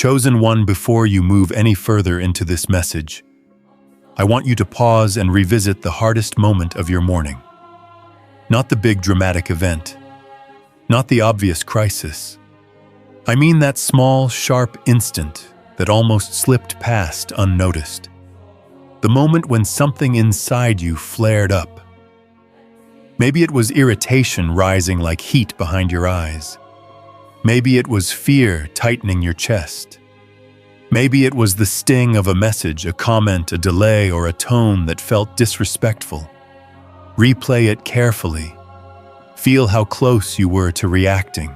Chosen one, before you move any further into this message, I want you to pause and revisit the hardest moment of your morning. Not the big dramatic event, not the obvious crisis. I mean that small, sharp instant that almost slipped past unnoticed. The moment when something inside you flared up. Maybe it was irritation rising like heat behind your eyes. Maybe it was fear tightening your chest. Maybe it was the sting of a message, a comment, a delay, or a tone that felt disrespectful. Replay it carefully. Feel how close you were to reacting.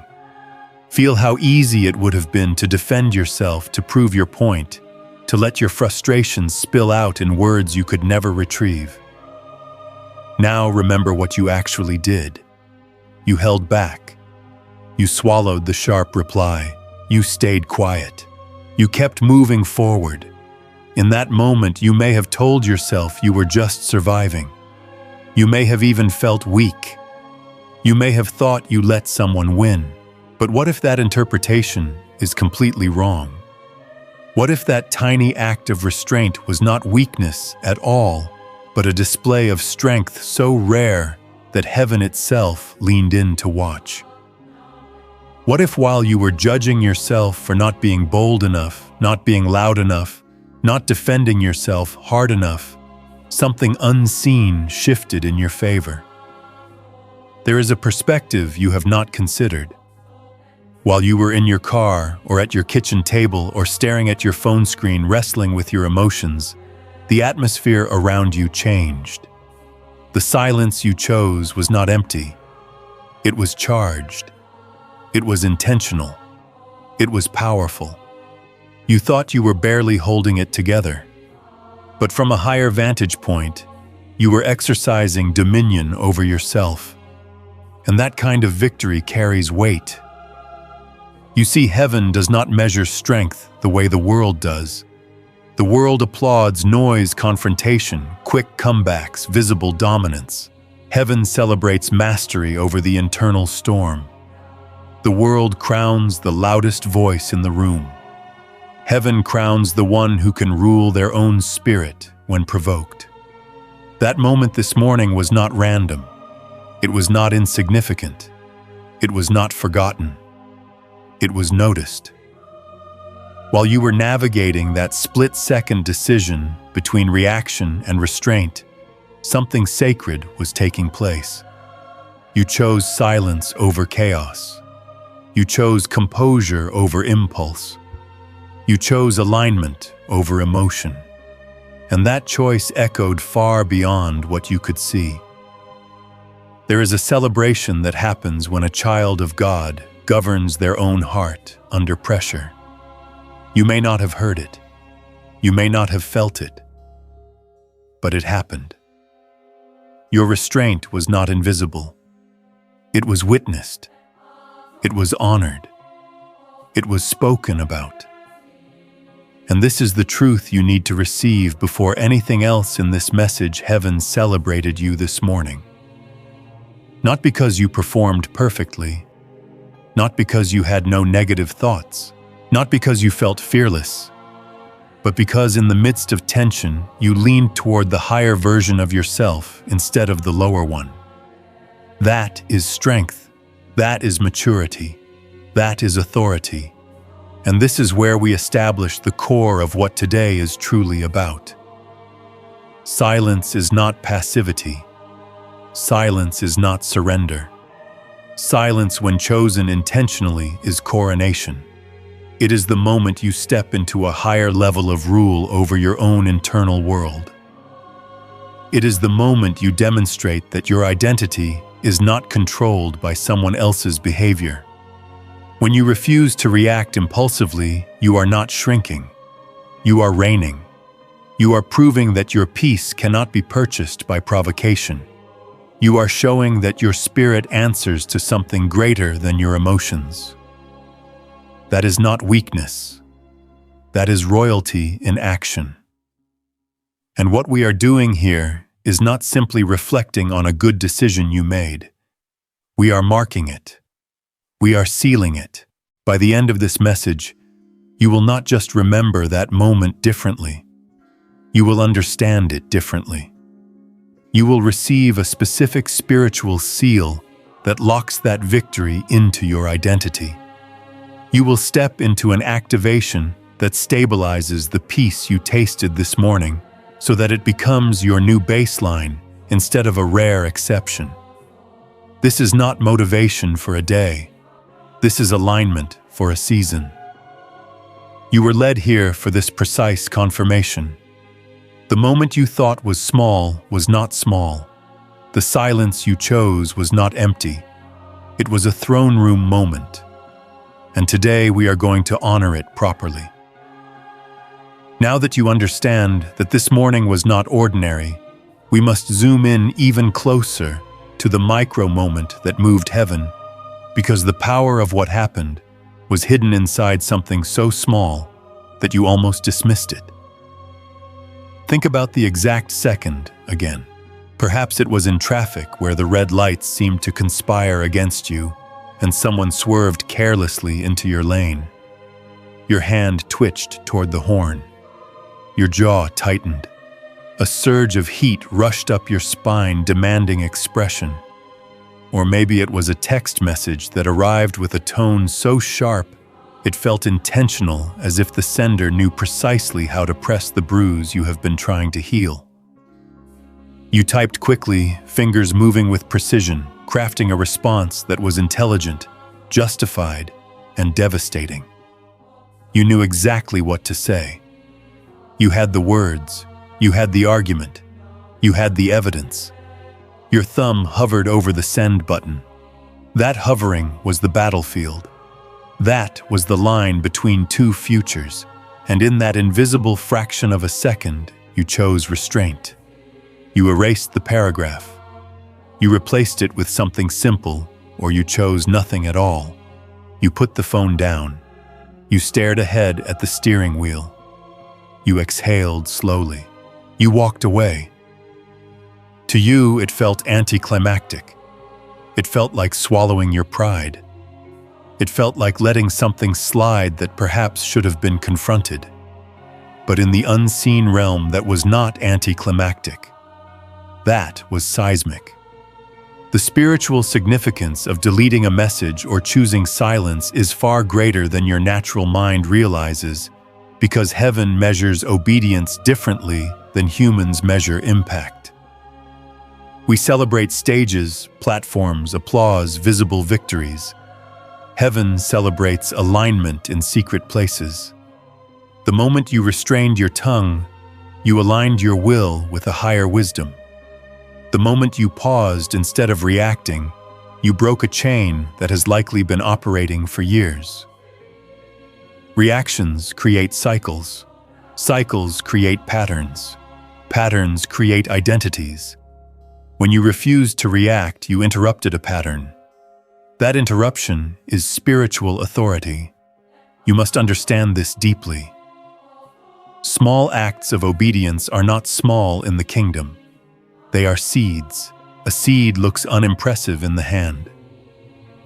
Feel how easy it would have been to defend yourself, to prove your point, to let your frustrations spill out in words you could never retrieve. Now remember what you actually did. You held back. You swallowed the sharp reply. You stayed quiet. You kept moving forward. In that moment, you may have told yourself you were just surviving. You may have even felt weak. You may have thought you let someone win. But what if that interpretation is completely wrong? What if that tiny act of restraint was not weakness at all, but a display of strength so rare that heaven itself leaned in to watch? What if, while you were judging yourself for not being bold enough, not being loud enough, not defending yourself hard enough, something unseen shifted in your favor? There is a perspective you have not considered. While you were in your car or at your kitchen table or staring at your phone screen, wrestling with your emotions, the atmosphere around you changed. The silence you chose was not empty. It was charged. It was intentional. It was powerful. You thought you were barely holding it together. But from a higher vantage point, you were exercising dominion over yourself. And that kind of victory carries weight. You see, heaven does not measure strength the way the world does. The world applauds noise, confrontation, quick comebacks, visible dominance. Heaven celebrates mastery over the internal storm. The world crowns the loudest voice in the room. Heaven crowns the one who can rule their own spirit when provoked. That moment this morning was not random. It was not insignificant. It was not forgotten. It was noticed. While you were navigating that split-second decision between reaction and restraint, something sacred was taking place. You chose silence over chaos. You chose composure over impulse. You chose alignment over emotion. And that choice echoed far beyond what you could see. There is a celebration that happens when a child of God governs their own heart under pressure. You may not have heard it. You may not have felt it. But it happened. Your restraint was not invisible. It was witnessed. It was honored. It was spoken about. And this is the truth you need to receive before anything else in this message. Heaven celebrated you this morning. Not because you performed perfectly, not because you had no negative thoughts, not because you felt fearless, but because in the midst of tension, you leaned toward the higher version of yourself instead of the lower one. That is strength. That is maturity. That is authority. And this is where we establish the core of what today is truly about. Silence is not passivity. Silence is not surrender. Silence, when chosen intentionally, is coronation. It is the moment you step into a higher level of rule over your own internal world. It is the moment you demonstrate that your identity is not controlled by someone else's behavior. When you refuse to react impulsively, you are not shrinking. You are reigning. You are proving that your peace cannot be purchased by provocation. You are showing that your spirit answers to something greater than your emotions. That is not weakness. That is royalty in action. And what we are doing here is not simply reflecting on a good decision you made. We are marking it. We are sealing it. By the end of this message, You will not just remember that moment differently, you will understand it differently. You will receive a specific spiritual seal that locks that victory into your identity. You will step into an activation that stabilizes the peace you tasted this morning so that it becomes your new baseline instead of a rare exception. This is not motivation for a day. This is alignment for a season. You were led here for this precise confirmation. The moment you thought was small was not small. The silence you chose was not empty. It was a throne room moment. And today we are going to honor it properly. Now that you understand that this morning was not ordinary, we must zoom in even closer to the micro moment that moved heaven, because the power of what happened was hidden inside something so small that you almost dismissed it. Think about the exact second again. Perhaps it was in traffic where the red lights seemed to conspire against you and someone swerved carelessly into your lane. Your hand twitched toward the horn. Your jaw tightened. A surge of heat rushed up your spine, demanding expression. Or maybe it was a text message that arrived with a tone so sharp it felt intentional, as if the sender knew precisely how to press the bruise you have been trying to heal. You typed quickly, fingers moving with precision, crafting a response that was intelligent, justified, and devastating. You knew exactly what to say. You had the words, you had the argument, you had the evidence. Your thumb hovered over the send button. That hovering was the battlefield. That was the line between two futures, and in that invisible fraction of a second, you chose restraint. You erased the paragraph. You replaced it with something simple, or you chose nothing at all. You put the phone down. You stared ahead at the steering wheel. You exhaled slowly. You walked away. To you, it felt anticlimactic. It felt like swallowing your pride. It felt like letting something slide that perhaps should have been confronted. But in the unseen realm, that was not anticlimactic. That was seismic. The spiritual significance of deleting a message or choosing silence is far greater than your natural mind realizes, because heaven measures obedience differently than humans measure impact. We celebrate stages, platforms, applause, visible victories. Heaven celebrates alignment in secret places. The moment you restrained your tongue, you aligned your will with a higher wisdom. The moment you paused instead of reacting, you broke a chain that has likely been operating for years. Reactions create cycles. Cycles create patterns. Patterns create identities. When you refused to react, you interrupted a pattern. That interruption is spiritual authority. You must understand this deeply. Small acts of obedience are not small in the kingdom. They are seeds. A seed looks unimpressive in the hand.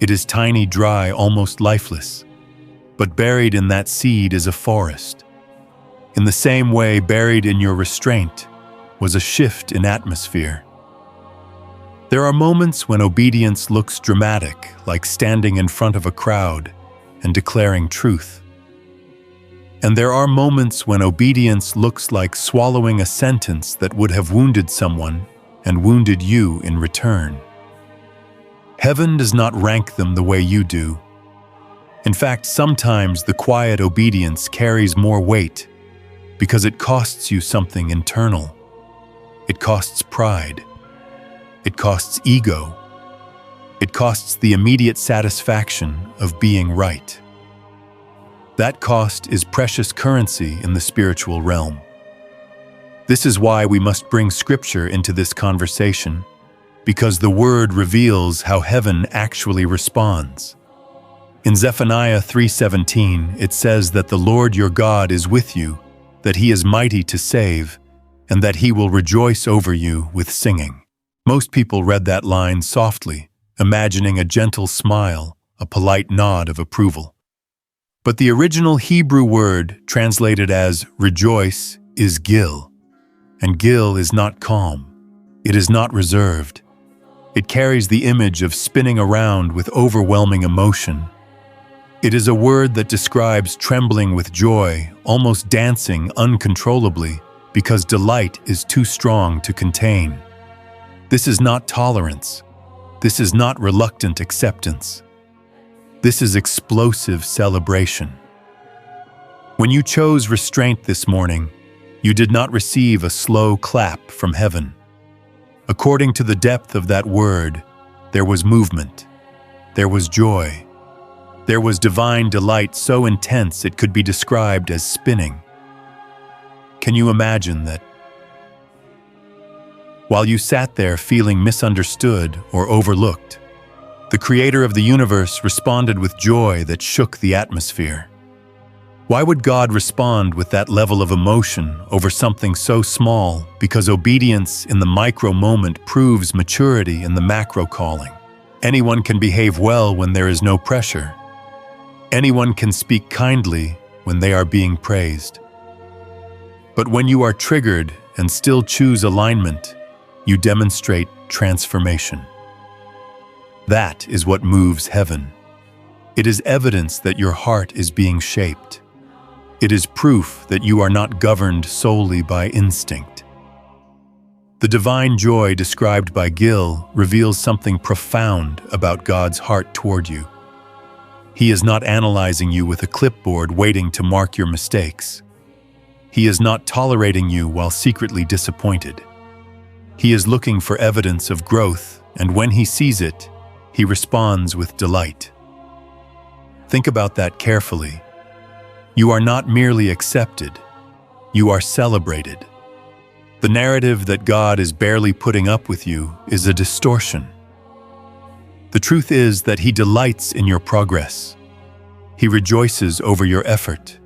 It is tiny, dry, almost lifeless. But buried in that seed is a forest. In the same way, buried in your restraint was a shift in atmosphere. There are moments when obedience looks dramatic, like standing in front of a crowd and declaring truth. And there are moments when obedience looks like swallowing a sentence that would have wounded someone and wounded you in return. Heaven does not rank them the way you do. In fact, sometimes the quiet obedience carries more weight because it costs you something internal. It costs pride. It costs ego. It costs the immediate satisfaction of being right. That cost is precious currency in the spiritual realm. This is why we must bring Scripture into this conversation, because the Word reveals how heaven actually responds. In Zephaniah 3:17, it says that the Lord your God is with you, that He is mighty to save, and that He will rejoice over you with singing. Most people read that line softly, imagining a gentle smile, a polite nod of approval. But the original Hebrew word translated as rejoice is gil, and gil is not calm. It is not reserved. It carries the image of spinning around with overwhelming emotion. It is a word that describes trembling with joy, almost dancing uncontrollably, because delight is too strong to contain. This is not tolerance. This is not reluctant acceptance. This is explosive celebration. When you chose restraint this morning, you did not receive a slow clap from heaven. According to the depth of that word, there was movement. There was joy. There was divine delight so intense it could be described as spinning. Can you imagine that? While you sat there feeling misunderstood or overlooked, the creator of the universe responded with joy that shook the atmosphere. Why would God respond with that level of emotion over something so small? Because obedience in the micro moment proves maturity in the macro calling. Anyone can behave well when there is no pressure. Anyone can speak kindly when they are being praised. But when you are triggered and still choose alignment, you demonstrate transformation. That is what moves heaven. It is evidence that your heart is being shaped. It is proof that you are not governed solely by instinct. The divine joy described by Gil reveals something profound about God's heart toward you. He is not analyzing you with a clipboard waiting to mark your mistakes. He is not tolerating you while secretly disappointed. He is looking for evidence of growth, and when he sees it, he responds with delight. Think about that carefully. You are not merely accepted, you are celebrated. The narrative that God is barely putting up with you is a distortion. The truth is that He delights in your progress. He rejoices over your effort.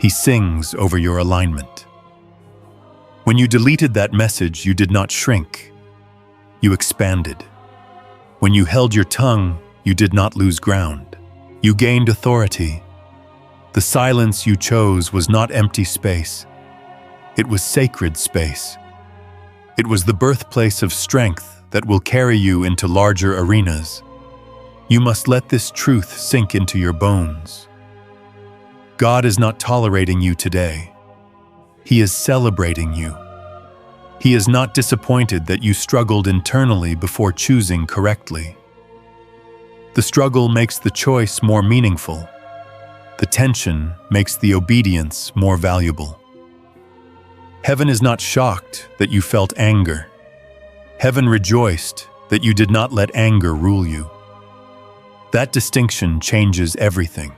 He sings over your alignment. When you deleted that message, you did not shrink. You expanded. When you held your tongue, you did not lose ground. You gained authority. The silence you chose was not empty space. It was sacred space. It was the birthplace of strength that will carry you into larger arenas. You must let this truth sink into your bones. God is not tolerating you today. He is celebrating you. He is not disappointed that you struggled internally before choosing correctly. The struggle makes the choice more meaningful. The tension makes the obedience more valuable. Heaven is not shocked that you felt anger. Heaven rejoiced that you did not let anger rule you. That distinction changes everything.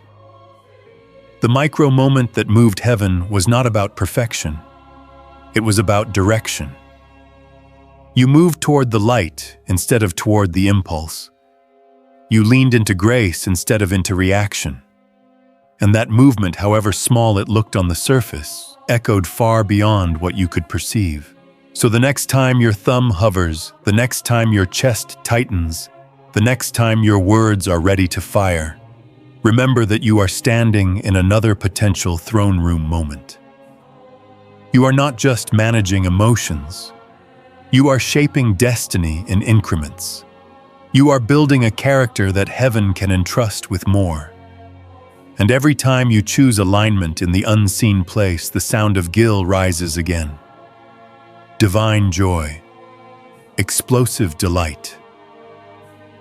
The micro moment that moved heaven was not about perfection. It was about direction. You moved toward the light instead of toward the impulse. You leaned into grace instead of into reaction. And that movement, however small it looked on the surface, echoed far beyond what you could perceive. So the next time your thumb hovers, the next time your chest tightens, the next time your words are ready to fire, remember that you are standing in another potential throne room moment. You are not just managing emotions. You are shaping destiny in increments. You are building a character that heaven can entrust with more. And every time you choose alignment in the unseen place, the sound of Gil rises again. Divine joy, explosive delight,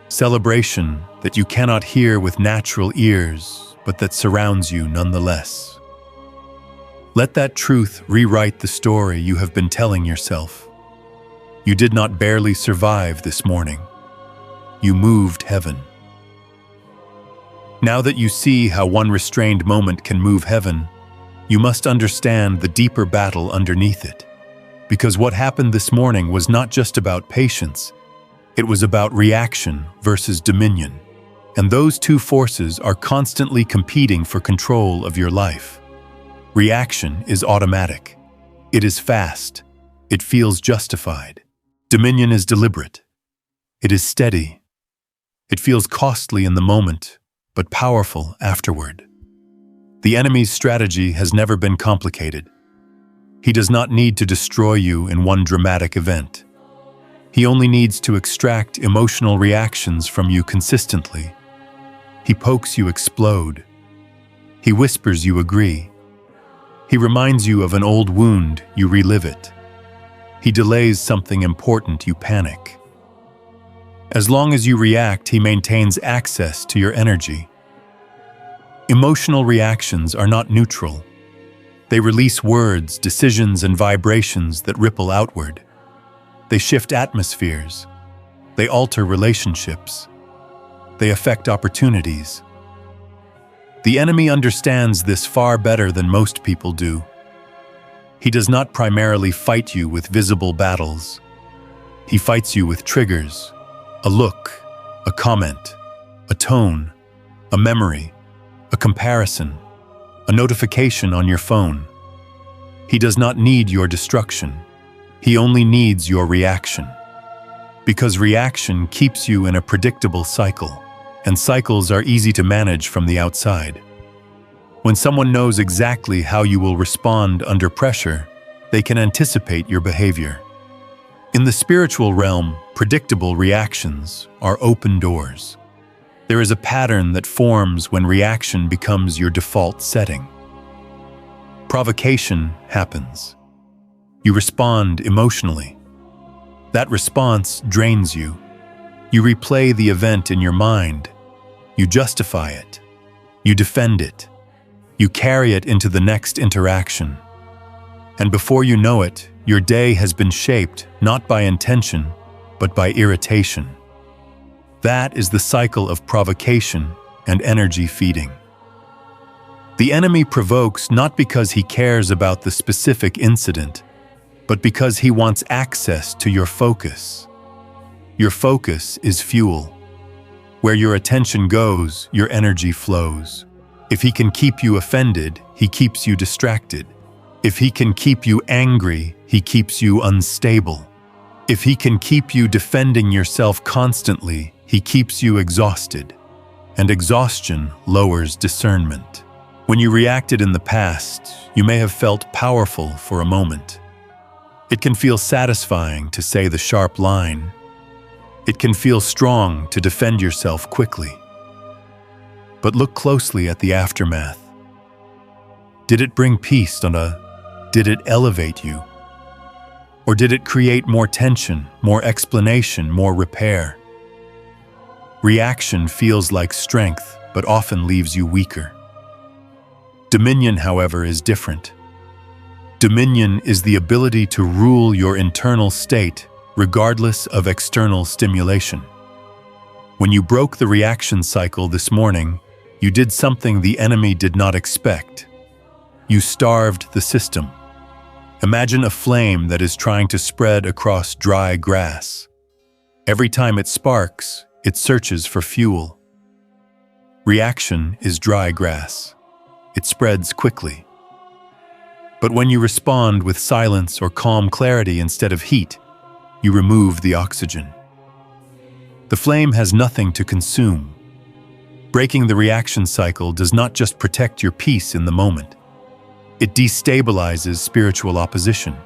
celebration that you cannot hear with natural ears, but that surrounds you nonetheless. Let that truth rewrite the story you have been telling yourself. You did not barely survive this morning. You moved heaven. Now that you see how one restrained moment can move heaven, you must understand the deeper battle underneath it. Because what happened this morning was not just about patience, it was about reaction versus dominion. And those two forces are constantly competing for control of your life. Reaction is automatic. It is fast. It feels justified. Dominion is deliberate. It is steady. It feels costly in the moment, but powerful afterward. The enemy's strategy has never been complicated. He does not need to destroy you in one dramatic event. He only needs to extract emotional reactions from you consistently. He pokes you explode. He whispers you agree. He reminds you of an old wound, you relive it. He delays something important, you panic. As long as you react, he maintains access to your energy. Emotional reactions are not neutral. They release words, decisions, and vibrations that ripple outward. They shift atmospheres. They alter relationships. They affect opportunities. The enemy understands this far better than most people do. He does not primarily fight you with visible battles. He fights you with triggers, a look, a comment, a tone, a memory, a comparison, a notification on your phone. He does not need your destruction. He only needs your reaction. Because reaction keeps you in a predictable cycle, and cycles are easy to manage from the outside. When someone knows exactly how you will respond under pressure, they can anticipate your behavior. In the spiritual realm, predictable reactions are open doors. There is a pattern that forms when reaction becomes your default setting. Provocation happens. You respond emotionally. That response drains you. You replay the event in your mind. You justify it. You defend it. You carry it into the next interaction. And before you know it, your day has been shaped not by intention, but by irritation. That is the cycle of provocation and energy feeding. The enemy provokes not because he cares about the specific incident, but because he wants access to your focus. Your focus is fuel. Where your attention goes, your energy flows. If he can keep you offended, he keeps you distracted. If he can keep you angry, he keeps you unstable. If he can keep you defending yourself constantly, he keeps you exhausted. And exhaustion lowers discernment. When you reacted in the past, you may have felt powerful for a moment. It can feel satisfying to say the sharp line. It can feel strong to defend yourself quickly. But look closely at the aftermath. Did it bring peace did it elevate you? Or did it create more tension, more explanation, more repair? Reaction feels like strength, but often leaves you weaker. Dominion, however, is different. Dominion is the ability to rule your internal state, regardless of external stimulation. When you broke the reaction cycle this morning, you did something the enemy did not expect. You starved the system. Imagine a flame that is trying to spread across dry grass. Every time it sparks, it searches for fuel. Reaction is dry grass. It spreads quickly. But when you respond with silence or calm clarity instead of heat, you remove the oxygen. The flame has nothing to consume. Breaking the reaction cycle does not just protect your peace in the moment. It destabilizes spiritual opposition.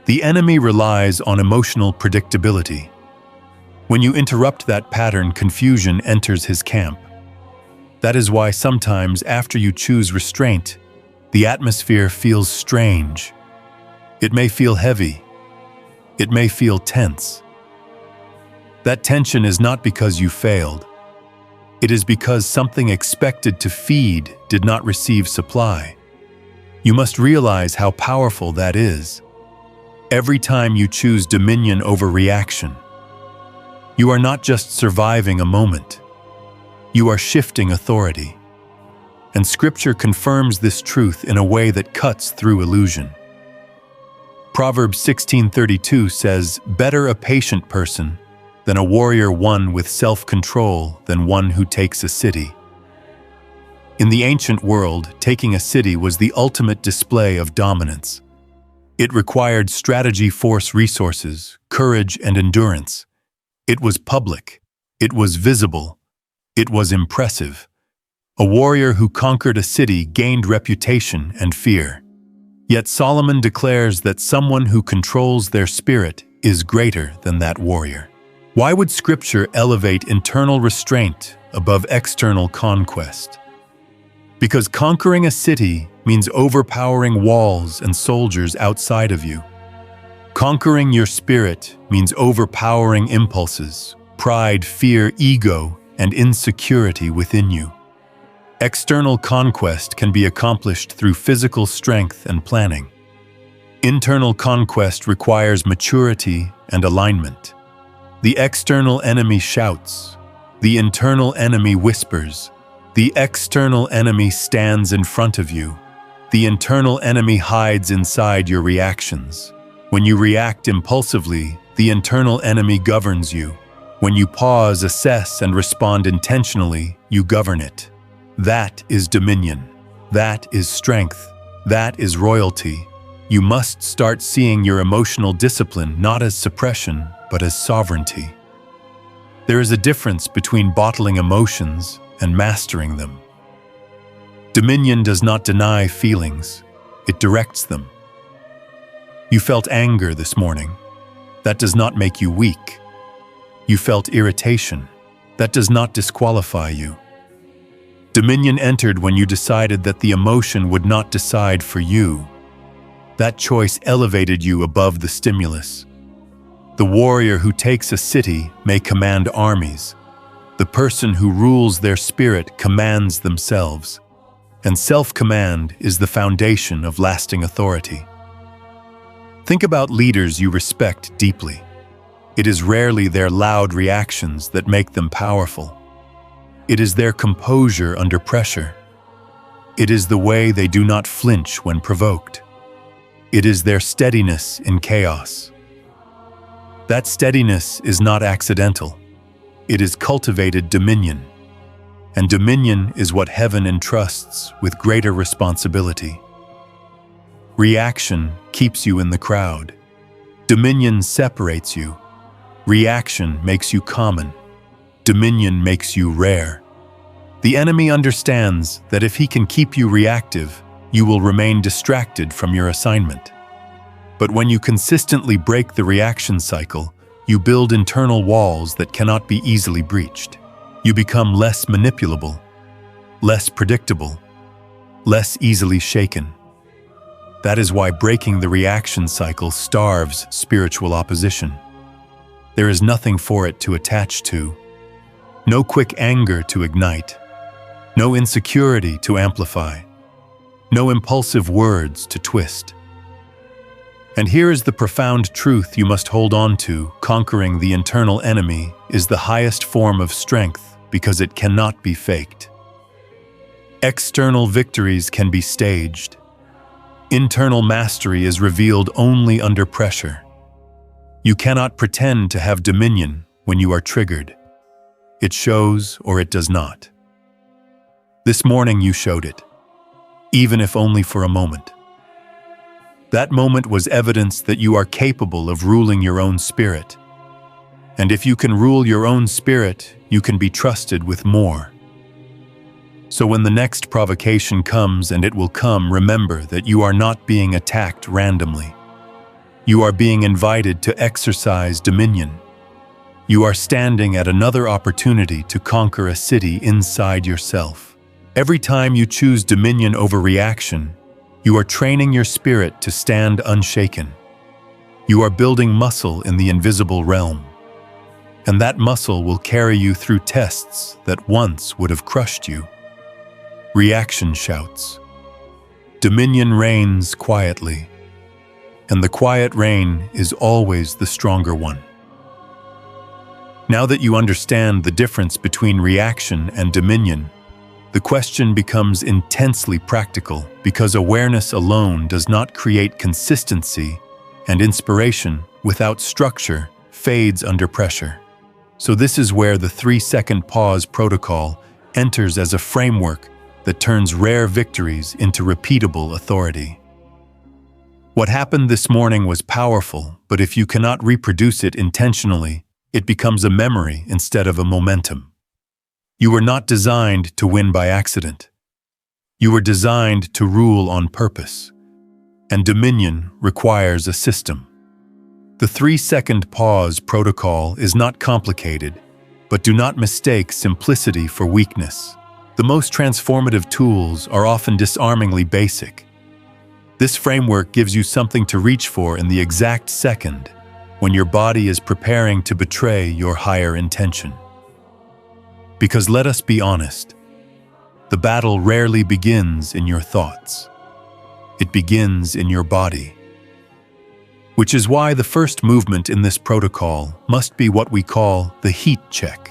The enemy relies on emotional predictability. When you interrupt that pattern, confusion enters his camp. That is why sometimes after you choose restraint, the atmosphere feels strange. It may feel heavy. It may feel tense. That tension is not because you failed. It is because something expected to feed did not receive supply. You must realize how powerful that is. Every time you choose dominion over reaction, you are not just surviving a moment. You are shifting authority. And Scripture confirms this truth in a way that cuts through illusion. Proverbs 16:32 says, "Better a patient person than a warrior one with self-control than one who takes a city." In the ancient world, taking a city was the ultimate display of dominance. It required strategy, force, resources, courage, and endurance. It was public. It was visible. It was impressive. A warrior who conquered a city gained reputation and fear. Yet Solomon declares that someone who controls their spirit is greater than that warrior. Why would Scripture elevate internal restraint above external conquest? Because conquering a city means overpowering walls and soldiers outside of you. Conquering your spirit means overpowering impulses, pride, fear, ego, and insecurity within you. External conquest can be accomplished through physical strength and planning. Internal conquest requires maturity and alignment. The external enemy shouts. The internal enemy whispers. The external enemy stands in front of you. The internal enemy hides inside your reactions. When you react impulsively, the internal enemy governs you. When you pause, assess, and respond intentionally, you govern it. That is dominion. That is strength. That is royalty. You must start seeing your emotional discipline not as suppression, but as sovereignty. There is a difference between bottling emotions and mastering them. Dominion does not deny feelings, it directs them. You felt anger this morning. That does not make you weak. You felt irritation. That does not disqualify you. Dominion entered when you decided that the emotion would not decide for you. That choice elevated you above the stimulus. The warrior who takes a city may command armies. The person who rules their spirit commands themselves. And self-command is the foundation of lasting authority. Think about leaders you respect deeply. It is rarely their loud reactions that make them powerful. It is their composure under pressure. It is the way they do not flinch when provoked. It is their steadiness in chaos. That steadiness is not accidental. It is cultivated dominion. And dominion is what heaven entrusts with greater responsibility. Reaction keeps you in the crowd. Dominion separates you. Reaction makes you common. Dominion makes you rare. The enemy understands that if he can keep you reactive, you will remain distracted from your assignment. But when you consistently break the reaction cycle, you build internal walls that cannot be easily breached. You become less manipulable, less predictable, less easily shaken. That is why breaking the reaction cycle starves spiritual opposition. There is nothing for it to attach to. No quick anger to ignite. No insecurity to amplify. No impulsive words to twist. And here is the profound truth you must hold on to: conquering the internal enemy is the highest form of strength because it cannot be faked. External victories can be staged. Internal mastery is revealed only under pressure. You cannot pretend to have dominion when you are triggered. It shows or it does not. This morning you showed it, even if only for a moment. That moment was evidence that you are capable of ruling your own spirit. And if you can rule your own spirit, you can be trusted with more. So when the next provocation comes, and it will come, remember that you are not being attacked randomly. You are being invited to exercise dominion. You are standing at another opportunity to conquer a city inside yourself. Every time you choose dominion over reaction, you are training your spirit to stand unshaken. You are building muscle in the invisible realm. And that muscle will carry you through tests that once would have crushed you. Reaction shouts. Dominion reigns quietly. And the quiet reign is always the stronger one. Now that you understand the difference between reaction and dominion, the question becomes intensely practical, because awareness alone does not create consistency, and inspiration without structure fades under pressure. So this is where the 3-second pause protocol enters as a framework that turns rare victories into repeatable authority. What happened this morning was powerful, but if you cannot reproduce it intentionally, it becomes a memory instead of a momentum. You were not designed to win by accident. You were designed to rule on purpose. And dominion requires a system. The 3-second pause protocol is not complicated, but do not mistake simplicity for weakness. The most transformative tools are often disarmingly basic. This framework gives you something to reach for in the exact second when your body is preparing to betray your higher intention. Because let us be honest, the battle rarely begins in your thoughts. It begins in your body. Which is why the first movement in this protocol must be what we call the heat check.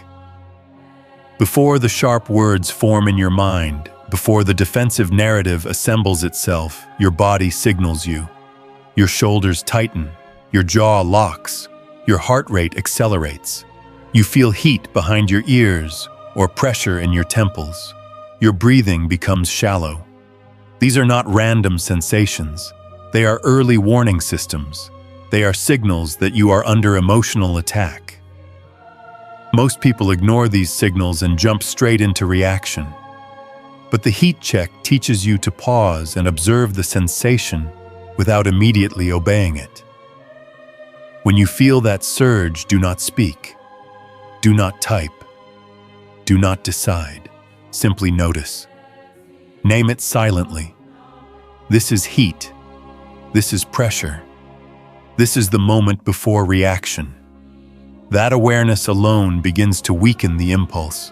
Before the sharp words form in your mind, before the defensive narrative assembles itself, your body signals you. Your shoulders tighten, your jaw locks, your heart rate accelerates. You feel heat behind your ears or pressure in your temples. Your breathing becomes shallow. These are not random sensations. They are early warning systems. They are signals that you are under emotional attack. Most people ignore these signals and jump straight into reaction. But the heat check teaches you to pause and observe the sensation without immediately obeying it. When you feel that surge, do not speak. Do not type. Do not decide. Simply notice. Name it silently. This is heat. This is pressure. This is the moment before reaction. That awareness alone begins to weaken the impulse.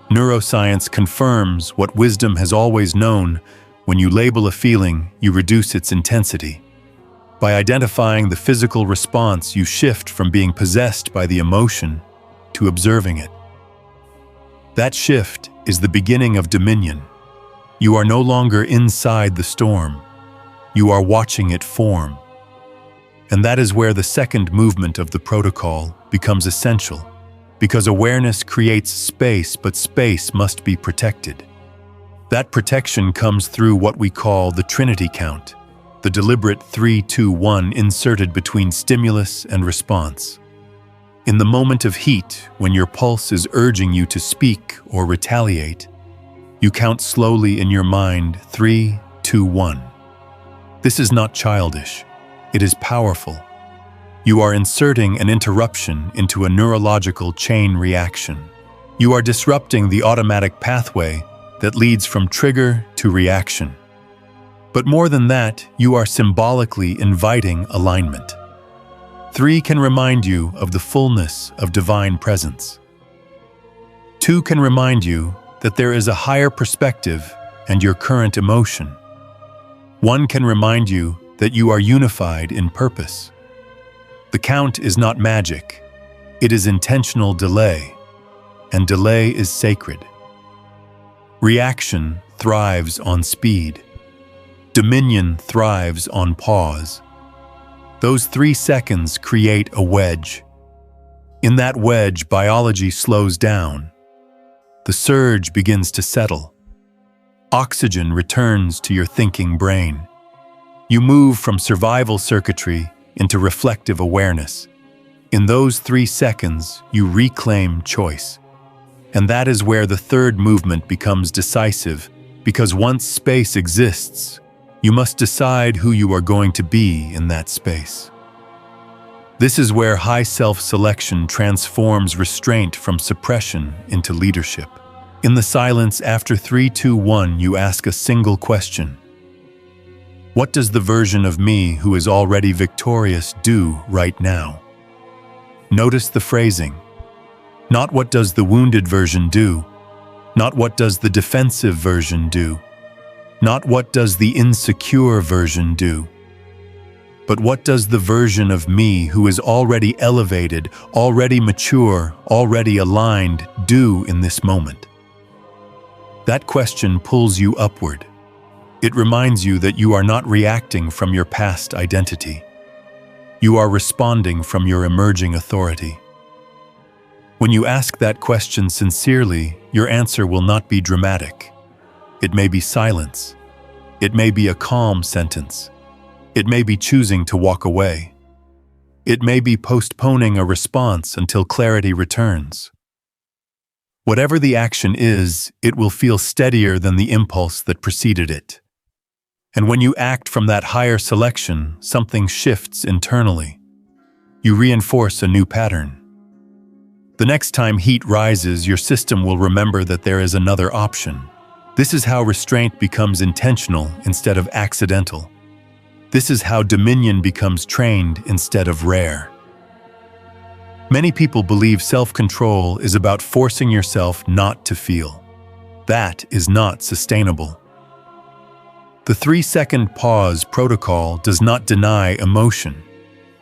Neuroscience confirms what wisdom has always known: when you label a feeling, you reduce its intensity. By identifying the physical response, you shift from being possessed by the emotion to observing it. That shift is the beginning of dominion. You are no longer inside the storm. You are watching it form. And that is where the second movement of the protocol becomes essential, because awareness creates space, but space must be protected. That protection comes through what we call the Trinity count, the deliberate 3-2-1 inserted between stimulus and response. In the moment of heat, when your pulse is urging you to speak or retaliate, you count slowly in your mind 3-2-1. This is not childish. It is powerful. You are inserting an interruption into a neurological chain reaction. You are disrupting the automatic pathway that leads from trigger to reaction. But more than that, you are symbolically inviting alignment. 3 can remind you of the fullness of divine presence. 2 can remind you that there is a higher perspective and your current emotion. 1 can remind you that you are unified in purpose. The count is not magic. It is intentional delay, and delay is sacred. Reaction thrives on speed. Dominion thrives on pause. Those 3 seconds create a wedge. In that wedge, biology slows down. The surge begins to settle. Oxygen returns to your thinking brain. You move from survival circuitry into reflective awareness. In those 3 seconds, you reclaim choice. And that is where the third movement becomes decisive, because once space exists, you must decide who you are going to be in that space. This is where high self-selection transforms restraint from suppression into leadership. In the silence after 3-2-1, you ask a single question. What does the version of me who is already victorious do right now? Notice the phrasing. Not what does the wounded version do, not what does the defensive version do, not what does the insecure version do, but what does the version of me who is already elevated, already mature, already aligned do in this moment? That question pulls you upward. It reminds you that you are not reacting from your past identity. You are responding from your emerging authority. When you ask that question sincerely, your answer will not be dramatic. It may be silence. It may be a calm sentence. It may be choosing to walk away. It may be postponing a response until clarity returns. Whatever the action is, it will feel steadier than the impulse that preceded it. And when you act from that higher selection, something shifts internally. You reinforce a new pattern. The next time heat rises, your system will remember that there is another option. This is how restraint becomes intentional instead of accidental. This is how dominion becomes trained instead of rare. Many people believe self-control is about forcing yourself not to feel. That is not sustainable. The 3-second pause protocol does not deny emotion.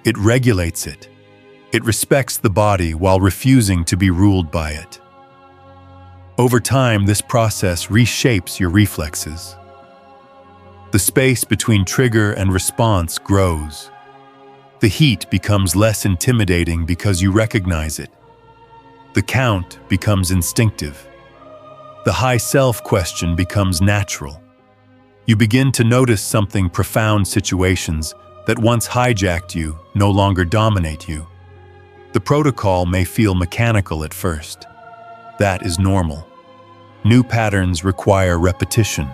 It regulates it. It respects the body while refusing to be ruled by it. Over time, this process reshapes your reflexes. The space between trigger and response grows. The heat becomes less intimidating because you recognize it. The count becomes instinctive. The high self question becomes natural. You begin to notice something profound: situations that once hijacked you no longer dominate you. The protocol may feel mechanical at first. That is normal. New patterns require repetition.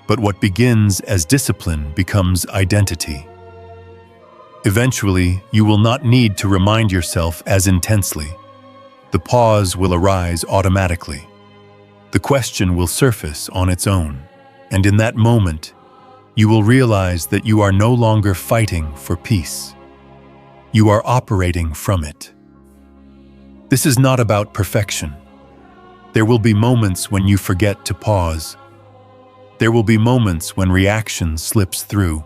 But what begins as discipline becomes identity. Eventually, you will not need to remind yourself as intensely. The pause will arise automatically. The question will surface on its own. And in that moment, you will realize that you are no longer fighting for peace. You are operating from it. This is not about perfection. There will be moments when you forget to pause. There will be moments when reaction slips through.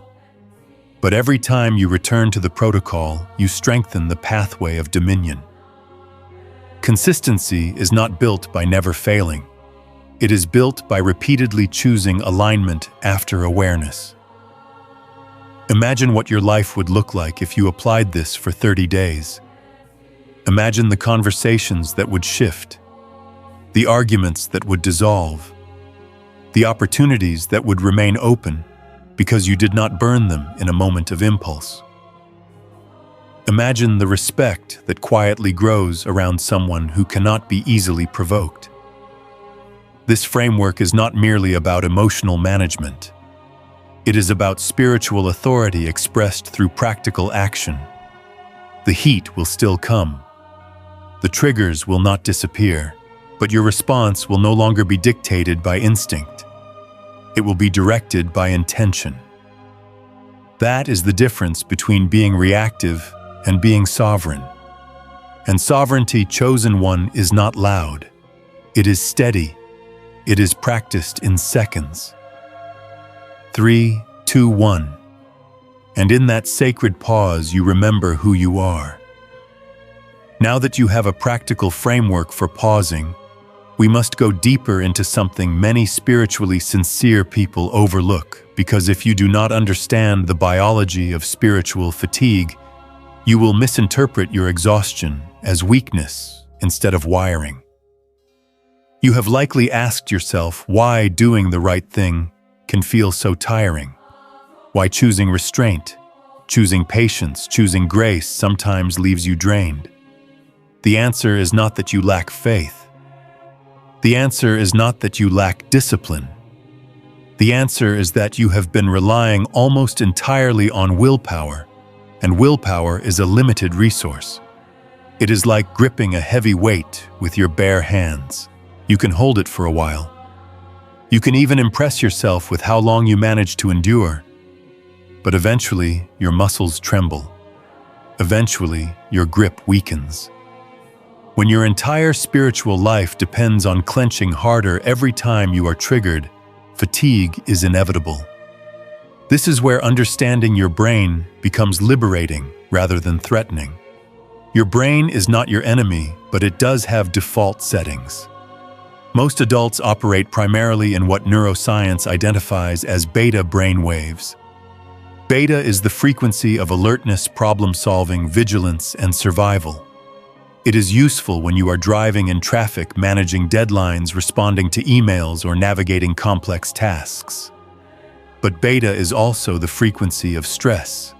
But every time you return to the protocol, you strengthen the pathway of dominion. Consistency is not built by never failing. It is built by repeatedly choosing alignment after awareness. Imagine what your life would look like if you applied this for 30 days. Imagine the conversations that would shift, the arguments that would dissolve, the opportunities that would remain open because you did not burn them in a moment of impulse. Imagine the respect that quietly grows around someone who cannot be easily provoked. This framework is not merely about emotional management. It is about spiritual authority expressed through practical action. The heat will still come. The triggers will not disappear, but your response will no longer be dictated by instinct. It will be directed by intention. That is the difference between being reactive and being sovereign. And sovereignty chosen one is not loud. It is steady. It is practiced in seconds. 3, 2, 1. And in that sacred pause, you remember who you are. Now that you have a practical framework for pausing, we must go deeper into something many spiritually sincere people overlook, because if you do not understand the biology of spiritual fatigue, you will misinterpret your exhaustion as weakness instead of wiring. You have likely asked yourself why doing the right thing can feel so tiring, why choosing restraint, choosing patience, choosing grace sometimes leaves you drained. The answer is not that you lack faith. The answer is not that you lack discipline. The answer is that you have been relying almost entirely on willpower, and willpower is a limited resource. It is like gripping a heavy weight with your bare hands. You can hold it for a while. You can even impress yourself with how long you manage to endure. But eventually, your muscles tremble. Eventually, your grip weakens. When your entire spiritual life depends on clenching harder every time you are triggered, fatigue is inevitable. This is where understanding your brain becomes liberating rather than threatening. Your brain is not your enemy, but it does have default settings. Most adults operate primarily in what neuroscience identifies as beta brainwaves. Beta is the frequency of alertness, problem-solving, vigilance, and survival. It is useful when you are driving in traffic, managing deadlines, responding to emails, or navigating complex tasks. But beta is also the frequency of stress.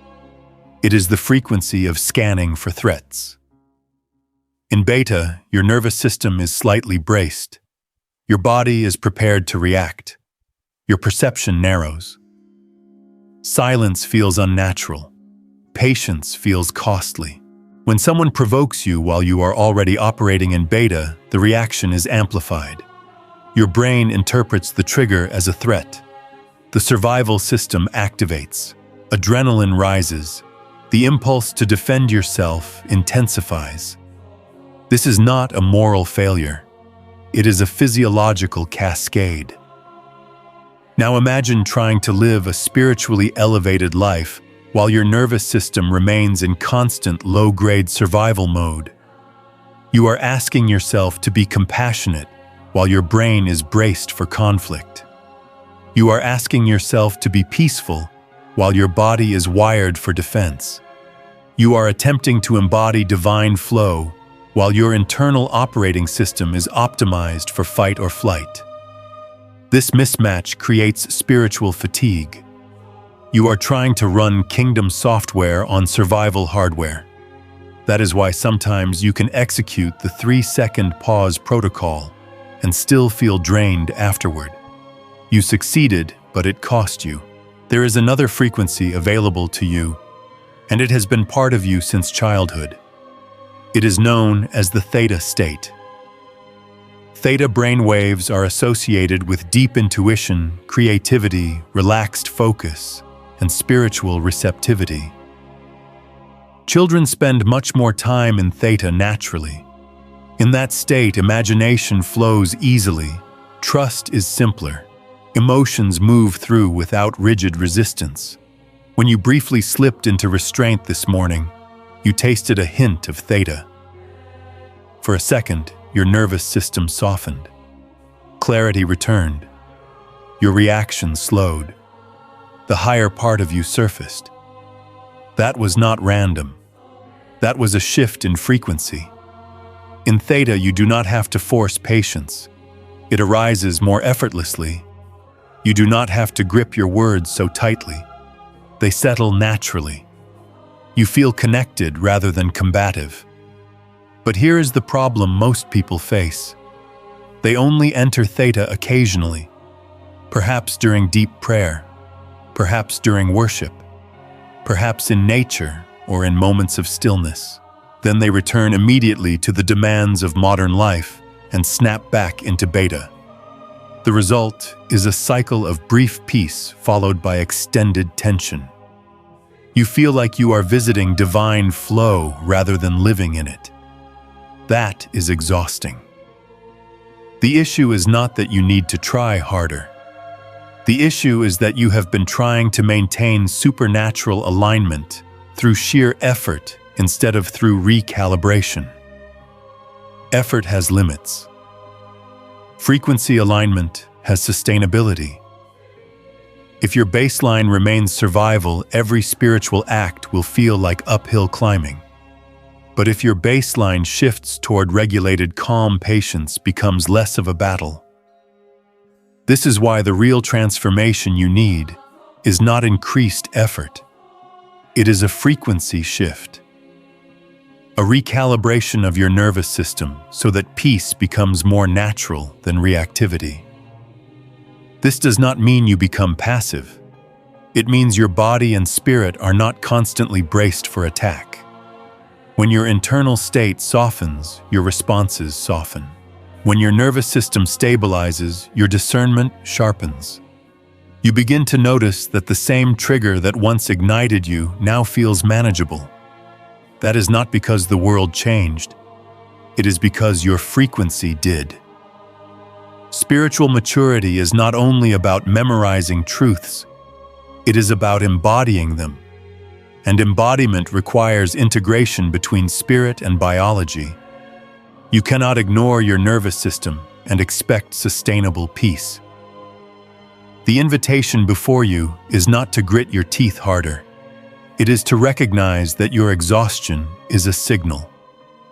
It is the frequency of scanning for threats. In beta, your nervous system is slightly braced. Your body is prepared to react. Your perception narrows. Silence feels unnatural. Patience feels costly. When someone provokes you while you are already operating in beta, the reaction is amplified. Your brain interprets the trigger as a threat. The survival system activates. Adrenaline rises. The impulse to defend yourself intensifies. This is not a moral failure. It is a physiological cascade. Now imagine trying to live a spiritually elevated life while your nervous system remains in constant low-grade survival mode. You are asking yourself to be compassionate while your brain is braced for conflict. You are asking yourself to be peaceful while your body is wired for defense. You are attempting to embody divine flow while your internal operating system is optimized for fight or flight. This mismatch creates spiritual fatigue. You are trying to run kingdom software on survival hardware. That is why sometimes you can execute the 3-second pause protocol and still feel drained afterward. You succeeded, but it cost you. There is another frequency available to you, and it has been part of you since childhood. It is known as the theta state. Theta brainwaves are associated with deep intuition, creativity, relaxed focus, and spiritual receptivity. Children spend much more time in theta naturally. In that state, imagination flows easily, trust is simpler, emotions move through without rigid resistance. When you briefly slipped into restraint this morning, you tasted a hint of theta. For a second, your nervous system softened. Clarity returned. Your reaction slowed. The higher part of you surfaced. That was not random. That was a shift in frequency. In theta, you do not have to force patience. It arises more effortlessly. You do not have to grip your words so tightly. They settle naturally. You feel connected rather than combative. But here is the problem most people face. They only enter theta occasionally, perhaps during deep prayer, perhaps during worship, perhaps in nature or in moments of stillness. Then they return immediately to the demands of modern life and snap back into beta. The result is a cycle of brief peace followed by extended tension. You feel like you are visiting divine flow rather than living in it. That is exhausting. The issue is not that you need to try harder. The issue is that you have been trying to maintain supernatural alignment through sheer effort instead of through recalibration. Effort has limits. Frequency alignment has sustainability. If your baseline remains survival, every spiritual act will feel like uphill climbing. But if your baseline shifts toward regulated calm, patience becomes less of a battle. This is why the real transformation you need is not increased effort. It is a frequency shift. A recalibration of your nervous system so that peace becomes more natural than reactivity. This does not mean you become passive. It means your body and spirit are not constantly braced for attack. When your internal state softens, your responses soften. When your nervous system stabilizes, your discernment sharpens. You begin to notice that the same trigger that once ignited you now feels manageable. That is not because the world changed. It is because your frequency did. Spiritual maturity is not only about memorizing truths, it is about embodying them. And embodiment requires integration between spirit and biology. You cannot ignore your nervous system and expect sustainable peace. The invitation before you is not to grit your teeth harder. It is to recognize that your exhaustion is a signal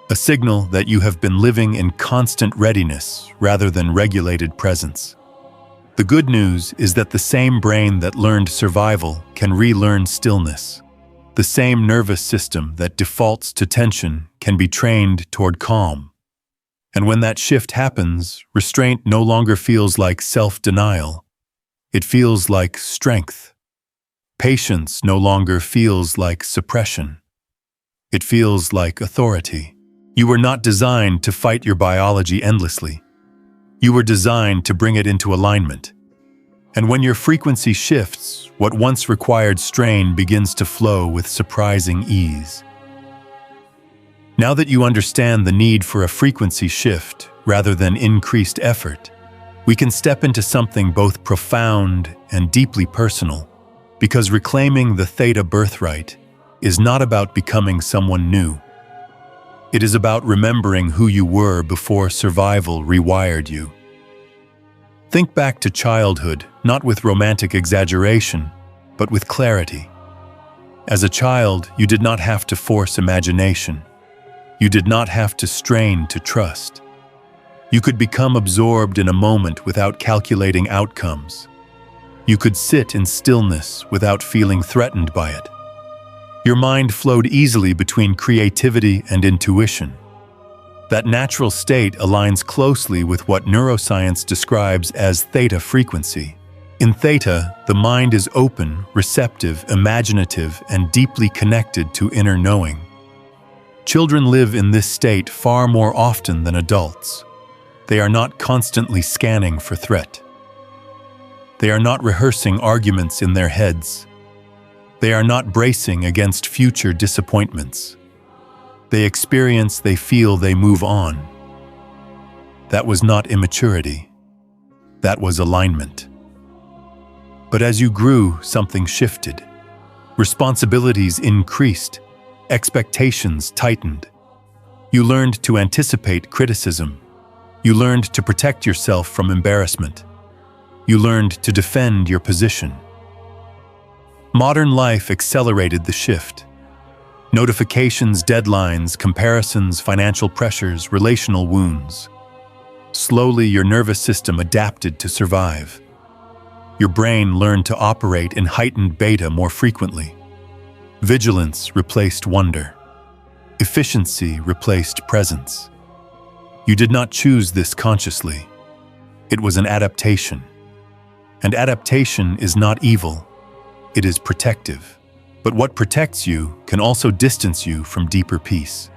that you have been living in constant readiness rather than regulated presence. The good news is that the same brain that learned survival can relearn stillness. The same nervous system that defaults to tension can be trained toward calm. And when that shift happens, restraint no longer feels like self-denial. It feels like strength. Patience no longer feels like suppression. It feels like authority. You were not designed to fight your biology endlessly. You were designed to bring it into alignment. And when your frequency shifts, what once required strain begins to flow with surprising ease. Now that you understand the need for a frequency shift rather than increased effort, we can step into something both profound and deeply personal, because reclaiming the theta birthright is not about becoming someone new. It is about remembering who you were before survival rewired you. Think back to childhood, not with romantic exaggeration, but with clarity. As a child, you did not have to force imagination. You did not have to strain to trust. You could become absorbed in a moment without calculating outcomes. You could sit in stillness without feeling threatened by it. Your mind flowed easily between creativity and intuition. That natural state aligns closely with what neuroscience describes as theta frequency. In theta, the mind is open, receptive, imaginative, and deeply connected to inner knowing. Children live in this state far more often than adults. They are not constantly scanning for threat. They are not rehearsing arguments in their heads. They are not bracing against future disappointments. They experience, they feel, they move on. That was not immaturity. That was alignment. But as you grew, something shifted. Responsibilities increased. Expectations tightened. You learned to anticipate criticism. You learned to protect yourself from embarrassment. You learned to defend your position. Modern life accelerated the shift. Notifications, deadlines, comparisons, financial pressures, relational wounds. Slowly, your nervous system adapted to survive. Your brain learned to operate in heightened beta more frequently. Vigilance replaced wonder. Efficiency replaced presence. You did not choose this consciously. It was an adaptation. And adaptation is not evil. It is protective. But what protects you can also distance you from deeper peace.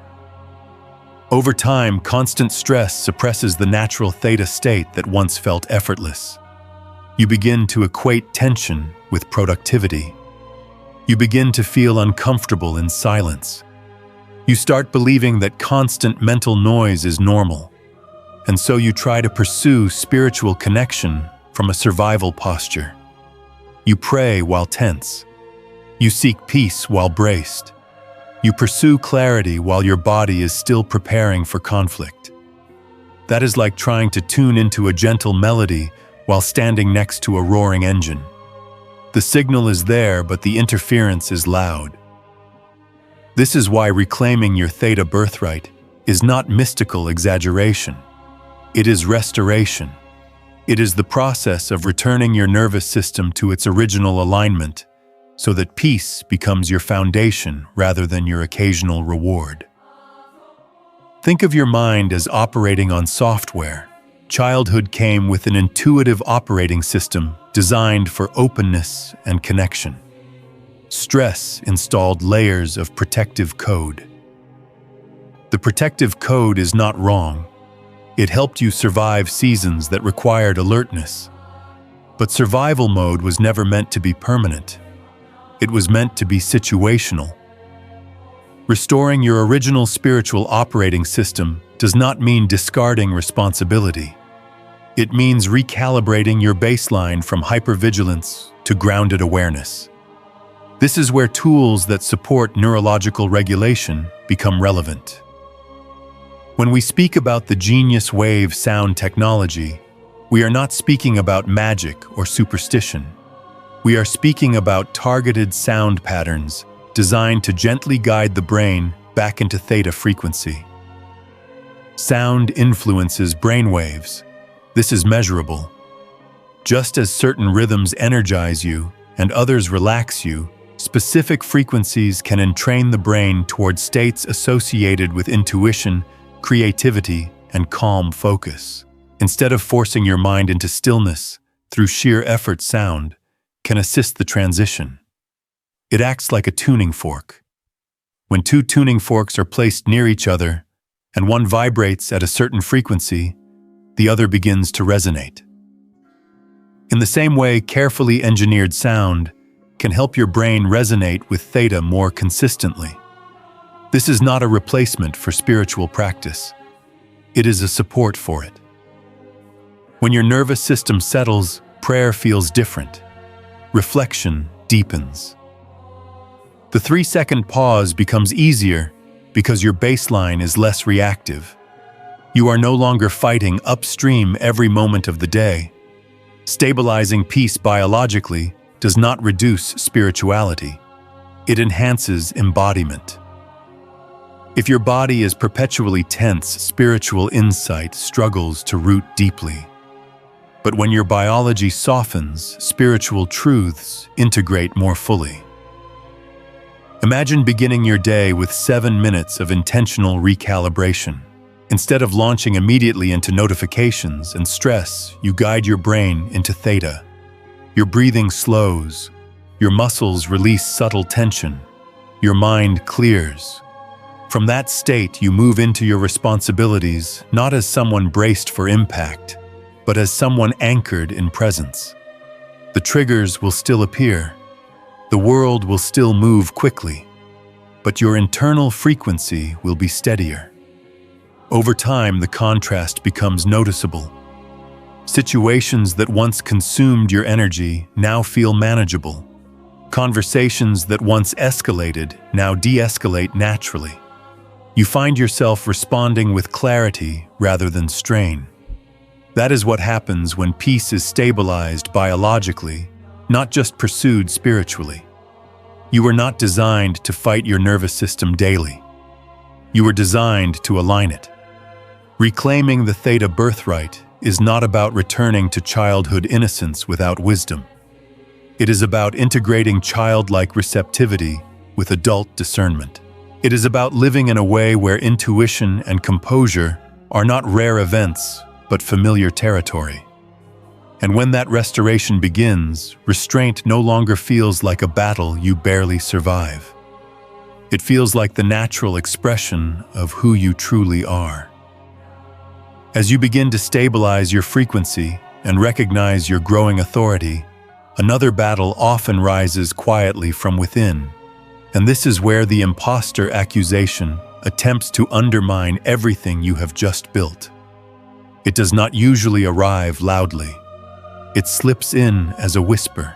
Over time, constant stress suppresses the natural theta state that once felt effortless. You begin to equate tension with productivity. You begin to feel uncomfortable in silence. You start believing that constant mental noise is normal. And so you try to pursue spiritual connection from a survival posture. You pray while tense. You seek peace while braced. You pursue clarity while your body is still preparing for conflict. That is like trying to tune into a gentle melody while standing next to a roaring engine. The signal is there, but the interference is loud. This is why reclaiming your theta birthright is not mystical exaggeration. It is restoration. It is the process of returning your nervous system to its original alignment, so that peace becomes your foundation rather than your occasional reward. Think of your mind as operating on software. Childhood came with an intuitive operating system designed for openness and connection. Stress installed layers of protective code. The protective code is not wrong. It helped you survive seasons that required alertness. But survival mode was never meant to be permanent. It was meant to be situational. Restoring your original spiritual operating system does not mean discarding responsibility. It means recalibrating your baseline from hypervigilance to grounded awareness. This is where tools that support neurological regulation become relevant. When we speak about the Genius Wave sound technology, we are not speaking about magic or superstition. We are speaking about targeted sound patterns designed to gently guide the brain back into theta frequency. Sound influences brainwaves. This is measurable. Just as certain rhythms energize you and others relax you, Specific frequencies can entrain the brain toward states associated with intuition, creativity, and calm focus. Instead of forcing your mind into stillness, through sheer effort, sound can assist the transition. It acts like a tuning fork. When two tuning forks are placed near each other, and one vibrates at a certain frequency, the other begins to resonate. In the same way, carefully engineered sound can help your brain resonate with theta more consistently. This is not a replacement for spiritual practice. It is a support for it. When your nervous system settles, prayer feels different. Reflection deepens. The 3-second pause becomes easier because your baseline is less reactive. You are no longer fighting upstream every moment of the day. Stabilizing peace biologically does not reduce spirituality. It enhances embodiment. If your body is perpetually tense, spiritual insight struggles to root deeply. But when your biology softens, spiritual truths integrate more fully. Imagine beginning your day with 7 minutes of intentional recalibration. Instead of launching immediately into notifications and stress, you guide your brain into theta. Your breathing slows, your muscles release subtle tension, your mind clears. From that state, you move into your responsibilities not as someone braced for impact, but as someone anchored in presence. The triggers will still appear. The world will still move quickly, but your internal frequency will be steadier. Over time, the contrast becomes noticeable. Situations that once consumed your energy now feel manageable. Conversations that once escalated now de-escalate naturally. You find yourself responding with clarity rather than strain. That is what happens when peace is stabilized biologically, not just pursued spiritually. You were not designed to fight your nervous system daily. You were designed to align it. Reclaiming the theta birthright is not about returning to childhood innocence without wisdom. It is about integrating childlike receptivity with adult discernment. It is about living in a way where intuition and composure are not rare events, but familiar territory. And when that restoration begins, restraint no longer feels like a battle you barely survive. It feels like the natural expression of who you truly are. As you begin to stabilize your frequency and recognize your growing authority, another battle often rises quietly from within. And this is where the imposter accusation attempts to undermine everything you have just built. It does not usually arrive loudly. It slips in as a whisper.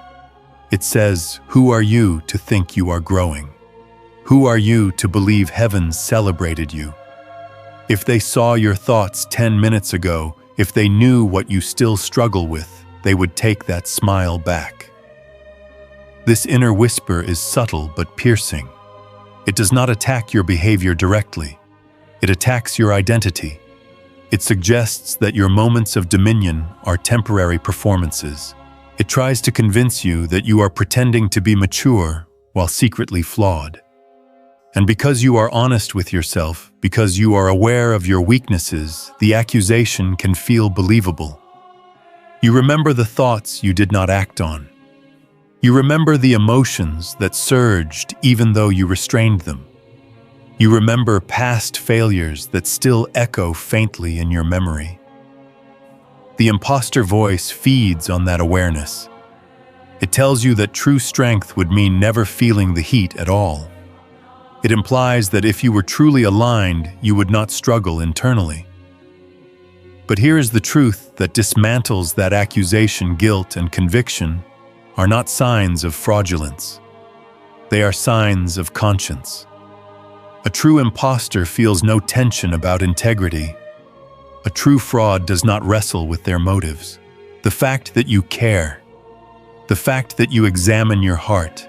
It says, "Who are you to think you are growing? Who are you to believe heaven celebrated you? If they saw your thoughts 10 minutes ago, if they knew what you still struggle with, they would take that smile back." This inner whisper is subtle but piercing. It does not attack your behavior directly. It attacks your identity. It suggests that your moments of dominion are temporary performances. It tries to convince you that you are pretending to be mature while secretly flawed. And because you are honest with yourself, because you are aware of your weaknesses, the accusation can feel believable. You remember the thoughts you did not act on. You remember the emotions that surged even though you restrained them. You remember past failures that still echo faintly in your memory. The imposter voice feeds on that awareness. It tells you that true strength would mean never feeling the heat at all. It implies that if you were truly aligned, you would not struggle internally. But here is the truth that dismantles that accusation. Guilt and conviction are not signs of fraudulence. They are signs of conscience. A true imposter feels no tension about integrity. A true fraud does not wrestle with their motives. The fact that you care, the fact that you examine your heart,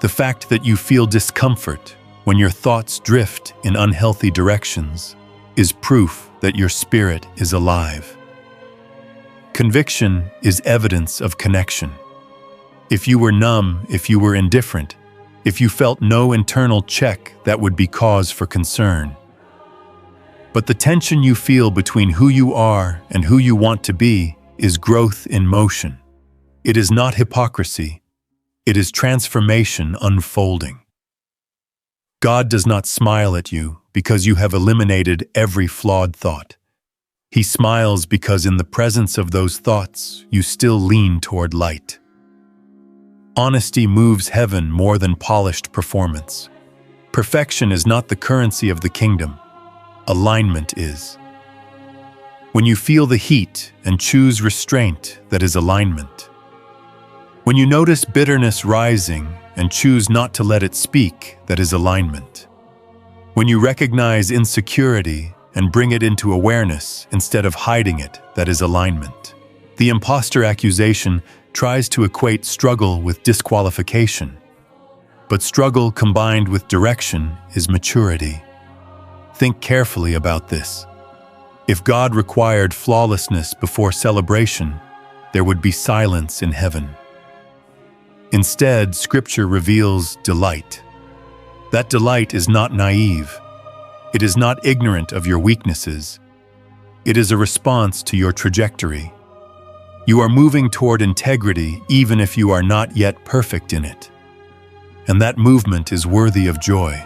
the fact that you feel discomfort when your thoughts drift in unhealthy directions is proof that your spirit is alive. Conviction is evidence of connection. If you were numb, if you were indifferent, if you felt no internal check that would be cause for concern. But the tension you feel between who you are and who you want to be is growth in motion. It is not hypocrisy. It is transformation unfolding. God does not smile at you because you have eliminated every flawed thought. He smiles because in the presence of those thoughts, you still lean toward light. Honesty moves heaven more than polished performance. Perfection is not the currency of the kingdom. Alignment is. When you feel the heat and choose restraint, that is alignment. When you notice bitterness rising and choose not to let it speak, that is alignment. When you recognize insecurity and bring it into awareness instead of hiding it, that is alignment. The imposter accusation tries to equate struggle with disqualification. But struggle combined with direction is maturity. Think carefully about this. If God required flawlessness before celebration, there would be silence in heaven. Instead, Scripture reveals delight. That delight is not naive. It is not ignorant of your weaknesses. It is a response to your trajectory. You are moving toward integrity even if you are not yet perfect in it. And that movement is worthy of joy.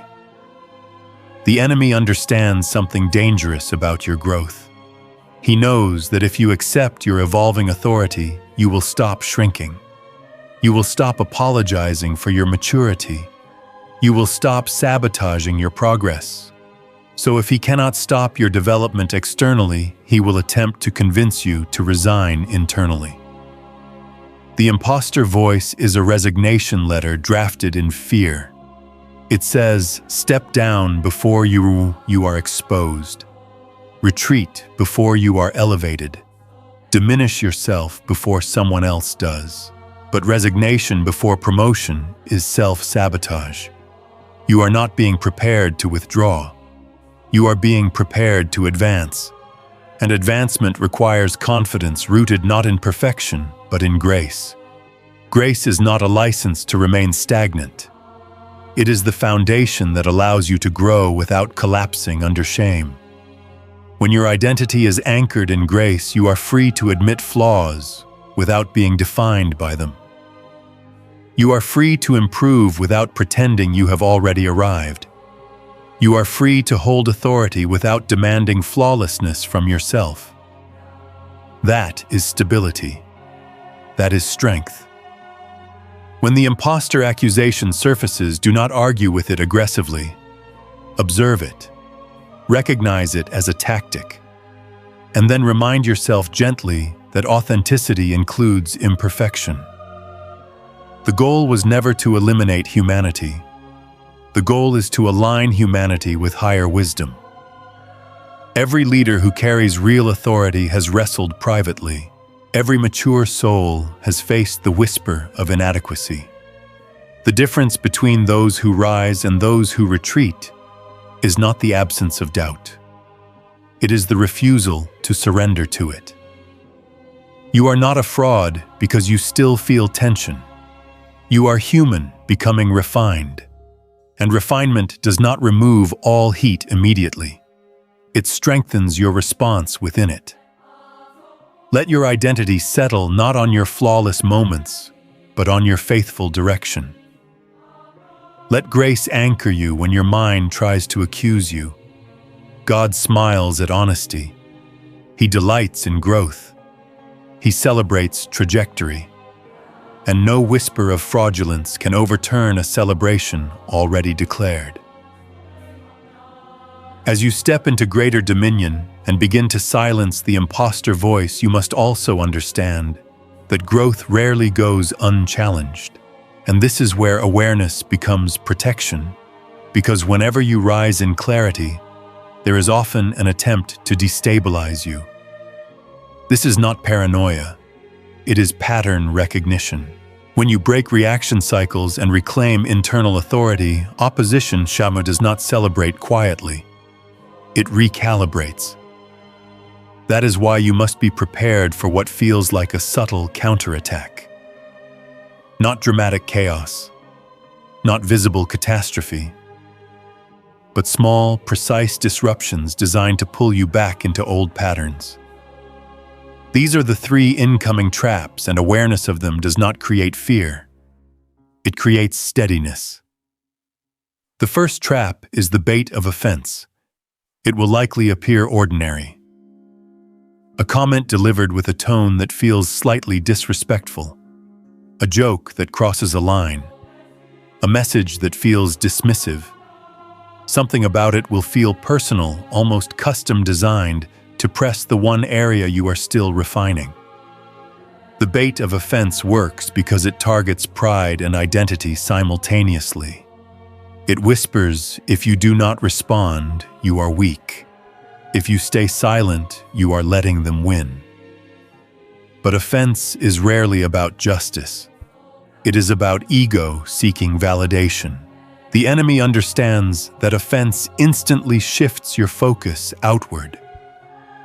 The enemy understands something dangerous about your growth. He knows that if you accept your evolving authority, you will stop shrinking. You will stop apologizing for your maturity. You will stop sabotaging your progress. So if he cannot stop your development externally, he will attempt to convince you to resign internally. The imposter voice is a resignation letter drafted in fear. It says, step down before you are exposed. Retreat before you are elevated. Diminish yourself before someone else does. But resignation before promotion is self-sabotage. You are not being prepared to withdraw. You are being prepared to advance. And advancement requires confidence rooted not in perfection, but in grace. Grace is not a license to remain stagnant. It is the foundation that allows you to grow without collapsing under shame. When your identity is anchored in grace, you are free to admit flaws without being defined by them. You are free to improve without pretending you have already arrived. You are free to hold authority without demanding flawlessness from yourself. That is stability. That is strength. When the imposter accusation surfaces, do not argue with it aggressively. Observe it. Recognize it as a tactic. And then remind yourself gently that authenticity includes imperfection. The goal was never to eliminate humanity. The goal is to align humanity with higher wisdom. Every leader who carries real authority has wrestled privately. Every mature soul has faced the whisper of inadequacy. The difference between those who rise and those who retreat is not the absence of doubt. It is the refusal to surrender to it. You are not a fraud because you still feel tension. You are human becoming refined. And refinement does not remove all heat immediately. It strengthens your response within it. Let your identity settle not on your flawless moments, but on your faithful direction. Let grace anchor you when your mind tries to accuse you. God smiles at honesty. He delights in growth. He celebrates trajectory. And no whisper of fraudulence can overturn a celebration already declared. As you step into greater dominion and begin to silence the imposter voice, you must also understand that growth rarely goes unchallenged. And this is where awareness becomes protection, because whenever you rise in clarity, there is often an attempt to destabilize you. This is not paranoia. It is pattern recognition. When you break reaction cycles and reclaim internal authority, opposition Shama does not celebrate quietly. It recalibrates. That is why you must be prepared for what feels like a subtle counterattack. Not dramatic chaos, not visible catastrophe, but small, precise disruptions designed to pull you back into old patterns. These are the three incoming traps, and awareness of them does not create fear. It creates steadiness. The first trap is the bait of offense. It will likely appear ordinary. A comment delivered with a tone that feels slightly disrespectful. A joke that crosses a line. A message that feels dismissive. Something about it will feel personal, almost custom designed to press the one area you are still refining. The bait of offense works because it targets pride and identity simultaneously. It whispers, if you do not respond, you are weak. If you stay silent, you are letting them win. But offense is rarely about justice. It is about ego seeking validation. The enemy understands that offense instantly shifts your focus outward.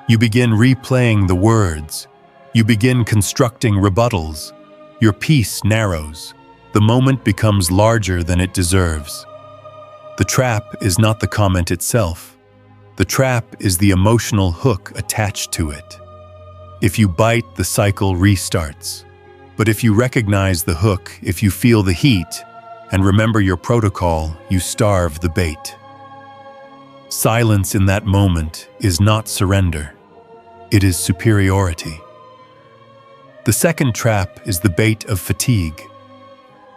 You begin replaying the words. You begin constructing rebuttals. Your peace narrows. The moment becomes larger than it deserves. The trap is not the comment itself. The trap is the emotional hook attached to it. If you bite, the cycle restarts. But if you recognize the hook, if you feel the heat, and remember your protocol, you starve the bait. Silence in that moment is not surrender. It is superiority. The second trap is the bait of fatigue.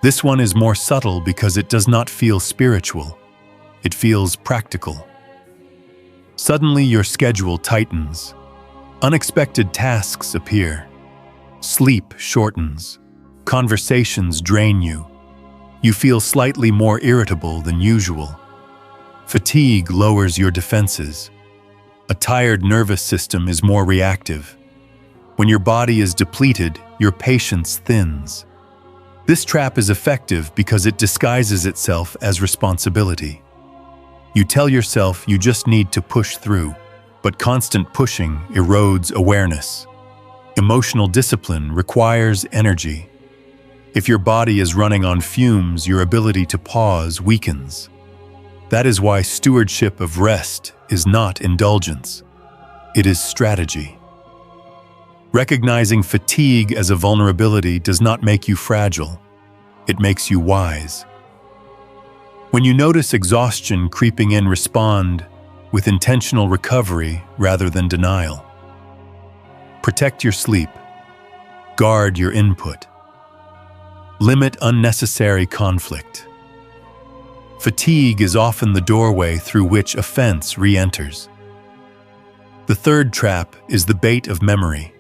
This one is more subtle because it does not feel spiritual. It feels practical. Suddenly your schedule tightens. Unexpected tasks appear. Sleep shortens. Conversations drain you. You feel slightly more irritable than usual. Fatigue lowers your defenses. A tired nervous system is more reactive. When your body is depleted, your patience thins. This trap is effective because it disguises itself as responsibility. You tell yourself you just need to push through, but constant pushing erodes awareness. Emotional discipline requires energy. If your body is running on fumes, your ability to pause weakens. That is why stewardship of rest is not indulgence. It is strategy. Recognizing fatigue as a vulnerability does not make you fragile. It makes you wise. When you notice exhaustion creeping in, respond with intentional recovery rather than denial. Protect your sleep. Guard your input. Limit unnecessary conflict. Fatigue is often the doorway through which offense re-enters. The third trap is the bait of memory.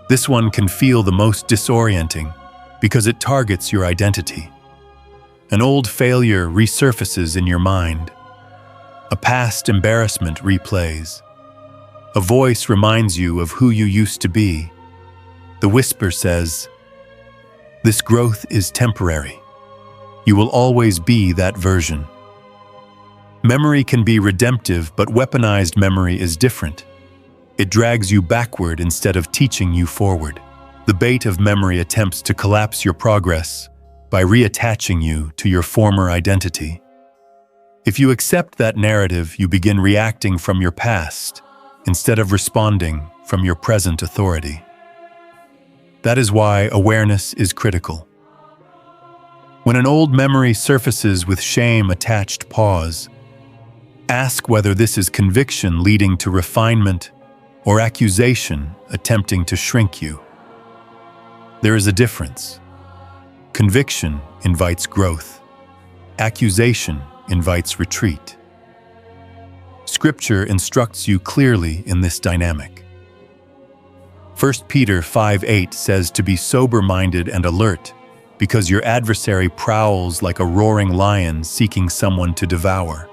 This one can feel the most disorienting because it targets your identity. An old failure resurfaces in your mind. A past embarrassment replays. A voice reminds you of who you used to be. The whisper says, "This growth is temporary. You will always be that version." Memory can be redemptive, but weaponized memory is different. It drags you backward instead of teaching you forward. The bait of memory attempts to collapse your progress by reattaching you to your former identity. If you accept that narrative, you begin reacting from your past instead of responding from your present authority. That is why awareness is critical. When an old memory surfaces with shame attached, pause. Ask whether this is conviction leading to refinement or accusation attempting to shrink you. There is a difference. Conviction invites growth. Accusation invites retreat. Scripture instructs you clearly in this dynamic. 1 Peter 5:8 says to be sober-minded and alert, because your adversary prowls like a roaring lion seeking someone to devour.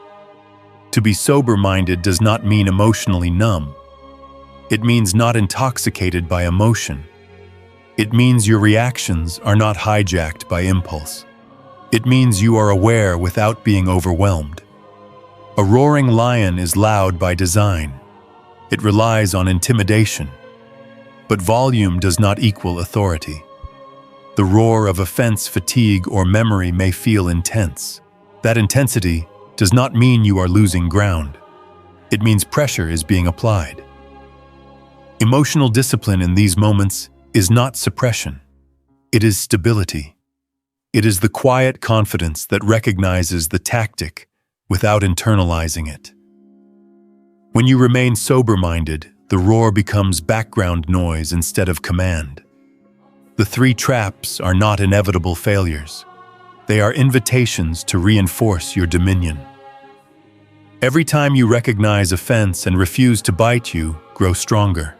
To be sober-minded does not mean emotionally numb. It means not intoxicated by emotion. It means your reactions are not hijacked by impulse. It means you are aware without being overwhelmed. A roaring lion is loud by design. It relies on intimidation. But volume does not equal authority. The roar of offense, fatigue, or memory may feel intense. That intensity does not mean you are losing ground. It means pressure is being applied. Emotional discipline in these moments is not suppression. It is stability. It is the quiet confidence that recognizes the tactic without internalizing it. When you remain sober-minded, the roar becomes background noise instead of command. The 3 traps are not inevitable failures. They are invitations to reinforce your dominion. Every time you recognize offense and refuse to bite, you grow stronger.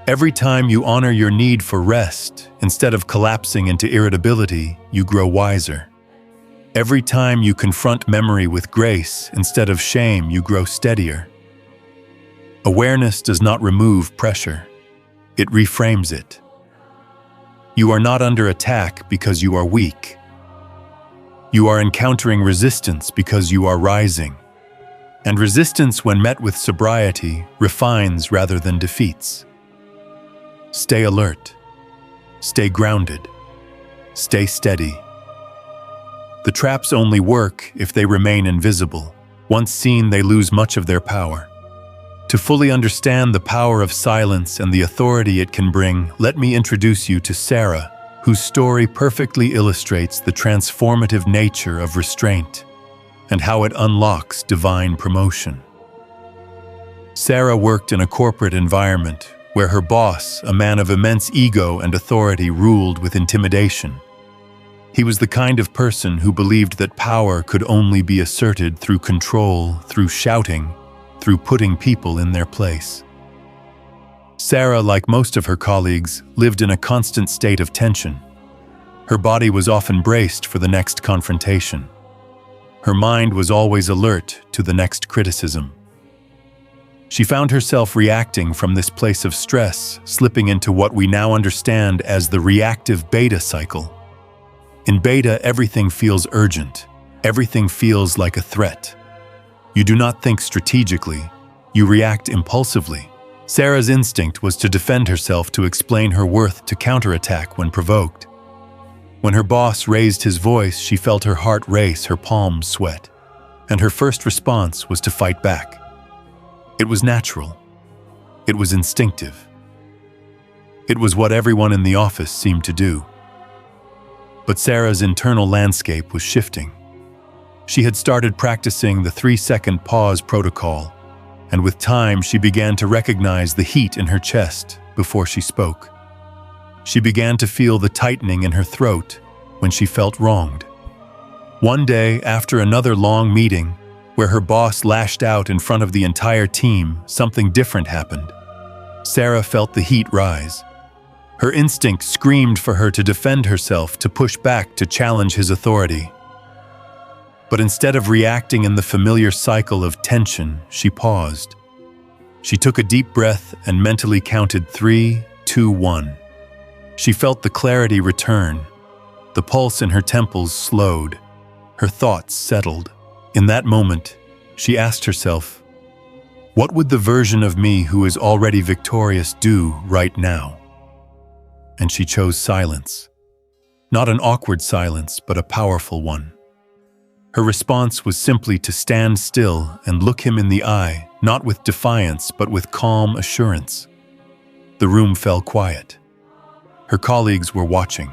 Every time you honor your need for rest, instead of collapsing into irritability, you grow wiser. Every time you confront memory with grace, instead of shame, you grow steadier. Awareness does not remove pressure. It reframes it. You are not under attack because you are weak. You are encountering resistance because you are rising. And resistance, when met with sobriety, refines rather than defeats. Stay alert. Stay grounded. Stay steady. The traps only work if they remain invisible. Once seen, they lose much of their power. To fully understand the power of silence and the authority it can bring, let me introduce you to Sarah, whose story perfectly illustrates the transformative nature of restraint and how it unlocks divine promotion. Sarah worked in a corporate environment where her boss, a man of immense ego and authority, ruled with intimidation. He was the kind of person who believed that power could only be asserted through control, through shouting, through putting people in their place. Sarah, like most of her colleagues, lived in a constant state of tension. Her body was often braced for the next confrontation. Her mind was always alert to the next criticism. She found herself reacting from this place of stress, slipping into what we now understand as the reactive beta cycle. In beta, everything feels urgent. Everything feels like a threat. You do not think strategically. You react impulsively. Sarah's instinct was to defend herself, to explain her worth, to counterattack when provoked. When her boss raised his voice, she felt her heart race, her palms sweat. And her first response was to fight back. It was natural. It was instinctive. It was what everyone in the office seemed to do. But Sarah's internal landscape was shifting. She had started practicing the 3-second pause protocol, and with time she began to recognize the heat in her chest before she spoke. She began to feel the tightening in her throat when she felt wronged. One day, after another long meeting, where her boss lashed out in front of the entire team, something different happened. Sarah felt the heat rise. Her instinct screamed for her to defend herself, to push back, to challenge his authority. But instead of reacting in the familiar cycle of tension, she paused. She took a deep breath and mentally counted 3, 2, 1. She felt the clarity return. The pulse in her temples slowed. Her thoughts settled. In that moment, she asked herself, what would the version of me who is already victorious do right now? And she chose silence. Not an awkward silence, but a powerful one. Her response was simply to stand still and look him in the eye, not with defiance, but with calm assurance. The room fell quiet. Her colleagues were watching.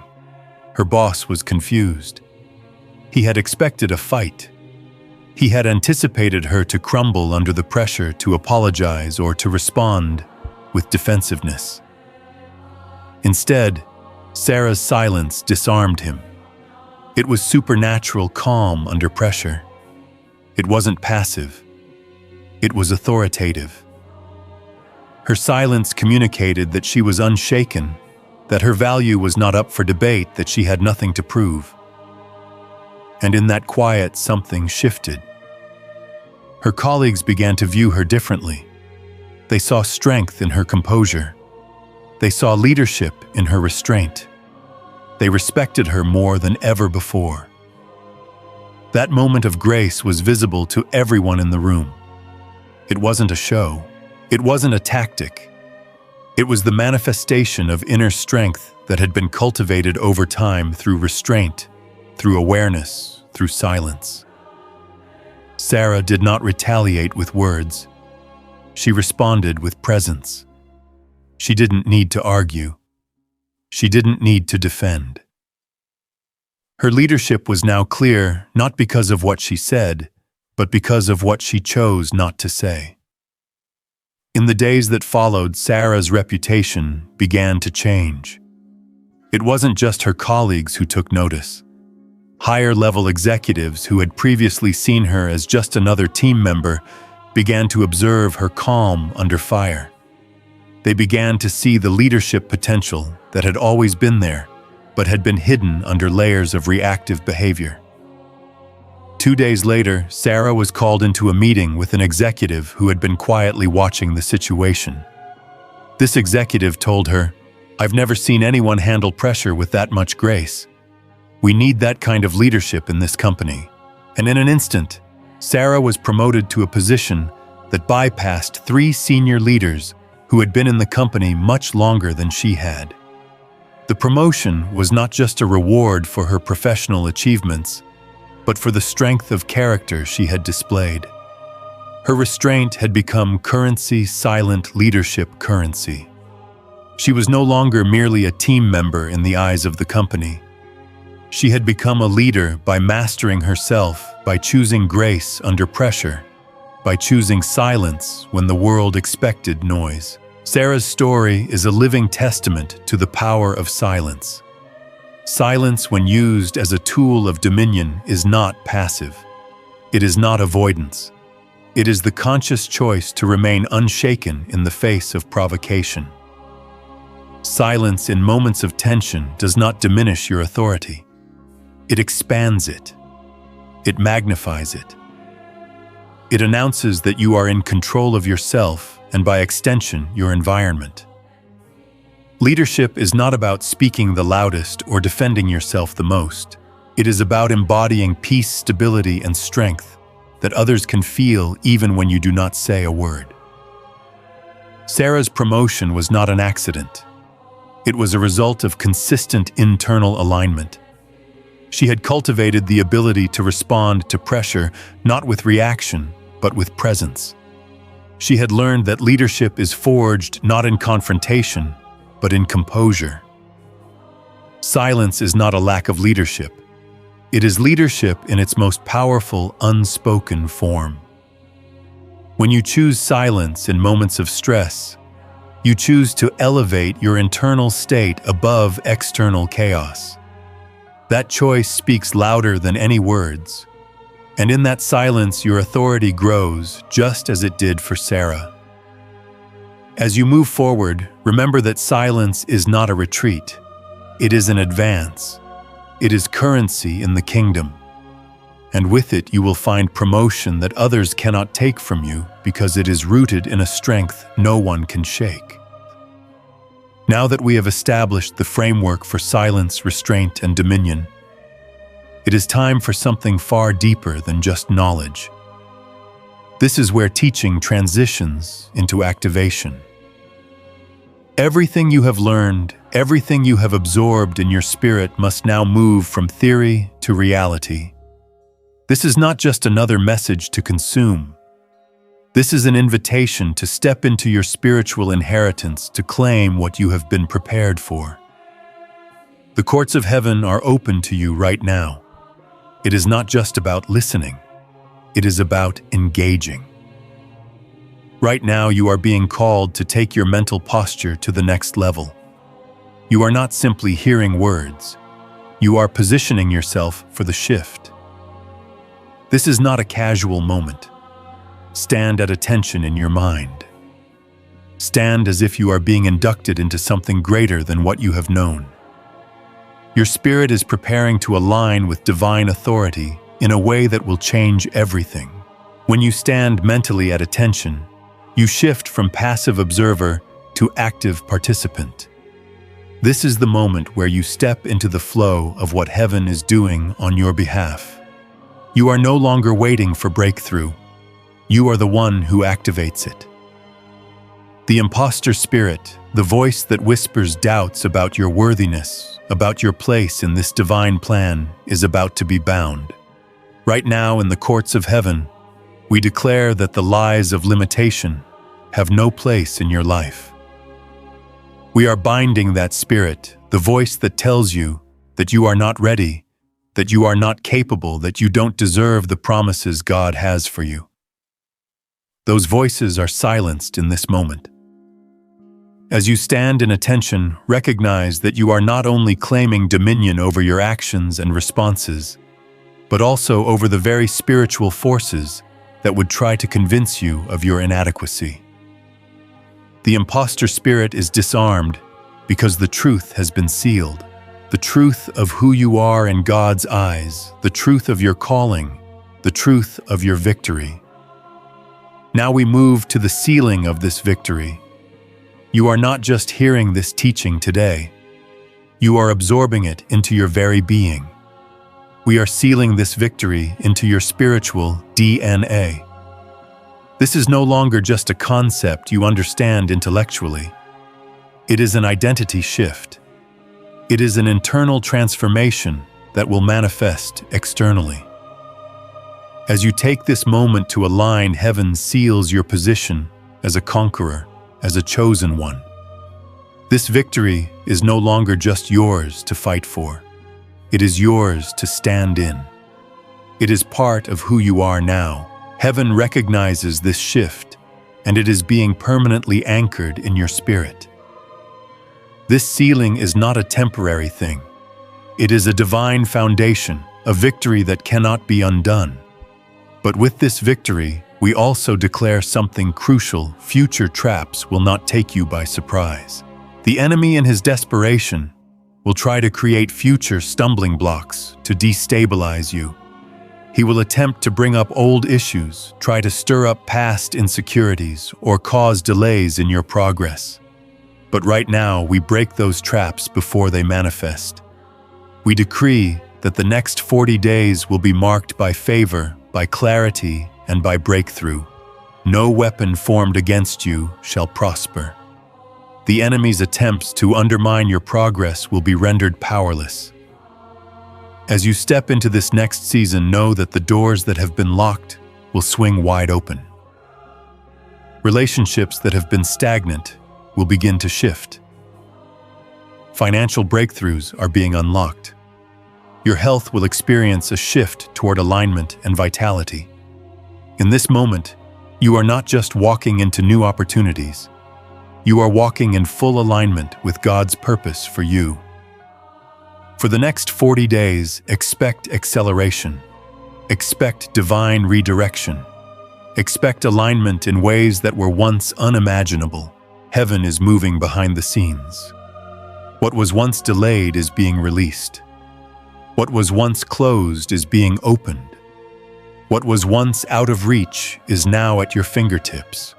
Her boss was confused. He had expected a fight. He had anticipated her to crumble under the pressure, to apologize, or to respond with defensiveness. Instead, Sarah's silence disarmed him. It was supernatural calm under pressure. It wasn't passive. It was authoritative. Her silence communicated that she was unshaken, that her value was not up for debate, that she had nothing to prove. And in that quiet, something shifted. Her colleagues began to view her differently. They saw strength in her composure. They saw leadership in her restraint. They respected her more than ever before. That moment of grace was visible to everyone in the room. It wasn't a show. It wasn't a tactic. It was the manifestation of inner strength that had been cultivated over time through restraint, through awareness, through silence. Sarah did not retaliate with words. She responded with presence. She didn't need to argue. She didn't need to defend. Her leadership was now clear, not because of what she said, but because of what she chose not to say. In the days that followed, Sarah's reputation began to change. It wasn't just her colleagues who took notice. Higher-level executives who had previously seen her as just another team member began to observe her calm under fire. They began to see the leadership potential that had always been there, but had been hidden under layers of reactive behavior. 2 days later, Sarah was called into a meeting with an executive who had been quietly watching the situation. This executive told her, "I've never seen anyone handle pressure with that much grace. We need that kind of leadership in this company." And in an instant, Sarah was promoted to a position that bypassed 3 senior leaders who had been in the company much longer than she had. The promotion was not just a reward for her professional achievements, but for the strength of character she had displayed. Her restraint had become currency, silent leadership currency. She was no longer merely a team member in the eyes of the company. She had become a leader by mastering herself, by choosing grace under pressure, by choosing silence when the world expected noise. Sarah's story is a living testament to the power of silence. Silence, when used as a tool of dominion, is not passive. It is not avoidance. It is the conscious choice to remain unshaken in the face of provocation. Silence in moments of tension does not diminish your authority. It expands it. It magnifies it. It announces that you are in control of yourself and, by extension, your environment. Leadership is not about speaking the loudest or defending yourself the most. It is about embodying peace, stability, and strength that others can feel even when you do not say a word. Sarah's promotion was not an accident. It was a result of consistent internal alignment. She had cultivated the ability to respond to pressure not with reaction, but with presence. She had learned that leadership is forged not in confrontation, but in composure. Silence is not a lack of leadership. It is leadership in its most powerful, unspoken form. When you choose silence in moments of stress, you choose to elevate your internal state above external chaos. That choice speaks louder than any words, and in that silence your authority grows just as it did for Sarah. As you move forward, remember that silence is not a retreat. It is an advance. It is currency in the kingdom. And with it you will find promotion that others cannot take from you because it is rooted in a strength no one can shake. Now that we have established the framework for silence, restraint, and dominion, it is time for something far deeper than just knowledge. This is where teaching transitions into activation. Everything you have learned, everything you have absorbed in your spirit must now move from theory to reality. This is not just another message to consume. This is an invitation to step into your spiritual inheritance, to claim what you have been prepared for. The courts of heaven are open to you right now. It is not just about listening. It is about engaging. Right now, you are being called to take your mental posture to the next level. You are not simply hearing words. You are positioning yourself for the shift. This is not a casual moment. Stand at attention in your mind. Stand as if you are being inducted into something greater than what you have known. Your spirit is preparing to align with divine authority in a way that will change everything. When you stand mentally at attention, you shift from passive observer to active participant. This is the moment where you step into the flow of what heaven is doing on your behalf. You are no longer waiting for breakthrough. You are the one who activates it. The imposter spirit, the voice that whispers doubts about your worthiness, about your place in this divine plan, is about to be bound. Right now, in the courts of heaven, we declare that the lies of limitation have no place in your life. We are binding that spirit, the voice that tells you that you are not ready, that you are not capable, that you don't deserve the promises God has for you. Those voices are silenced in this moment. As you stand in attention, recognize that you are not only claiming dominion over your actions and responses, but also over the very spiritual forces that would try to convince you of your inadequacy. The imposter spirit is disarmed because the truth has been sealed. The truth of who you are in God's eyes, the truth of your calling, the truth of your victory. Now we move to the sealing of this victory. You are not just hearing this teaching today. You are absorbing it into your very being. We are sealing this victory into your spiritual DNA. This is no longer just a concept you understand intellectually. It is an identity shift. It is an internal transformation that will manifest externally. As you take this moment to align, heaven seals your position as a conqueror, as a chosen one. This victory is no longer just yours to fight for. It is yours to stand in. It is part of who you are now. Heaven recognizes this shift, and it is being permanently anchored in your spirit. This sealing is not a temporary thing. It is a divine foundation, a victory that cannot be undone. But with this victory, we also declare something crucial: future traps will not take you by surprise. The enemy, in his desperation, will try to create future stumbling blocks to destabilize you. He will attempt to bring up old issues, try to stir up past insecurities, or cause delays in your progress. But right now, we break those traps before they manifest. We decree that the next 40 days will be marked by favor, by clarity, and by breakthrough. No weapon formed against you shall prosper. The enemy's attempts to undermine your progress will be rendered powerless. As you step into this next season, know that the doors that have been locked will swing wide open. Relationships that have been stagnant will begin to shift. Financial breakthroughs are being unlocked. Your health will experience a shift toward alignment and vitality. In this moment, you are not just walking into new opportunities. You are walking in full alignment with God's purpose for you. For the next 40 days, expect acceleration. Expect divine redirection. Expect alignment in ways that were once unimaginable. Heaven is moving behind the scenes. What was once delayed is being released. What was once closed is being opened. What was once out of reach is now at your fingertips.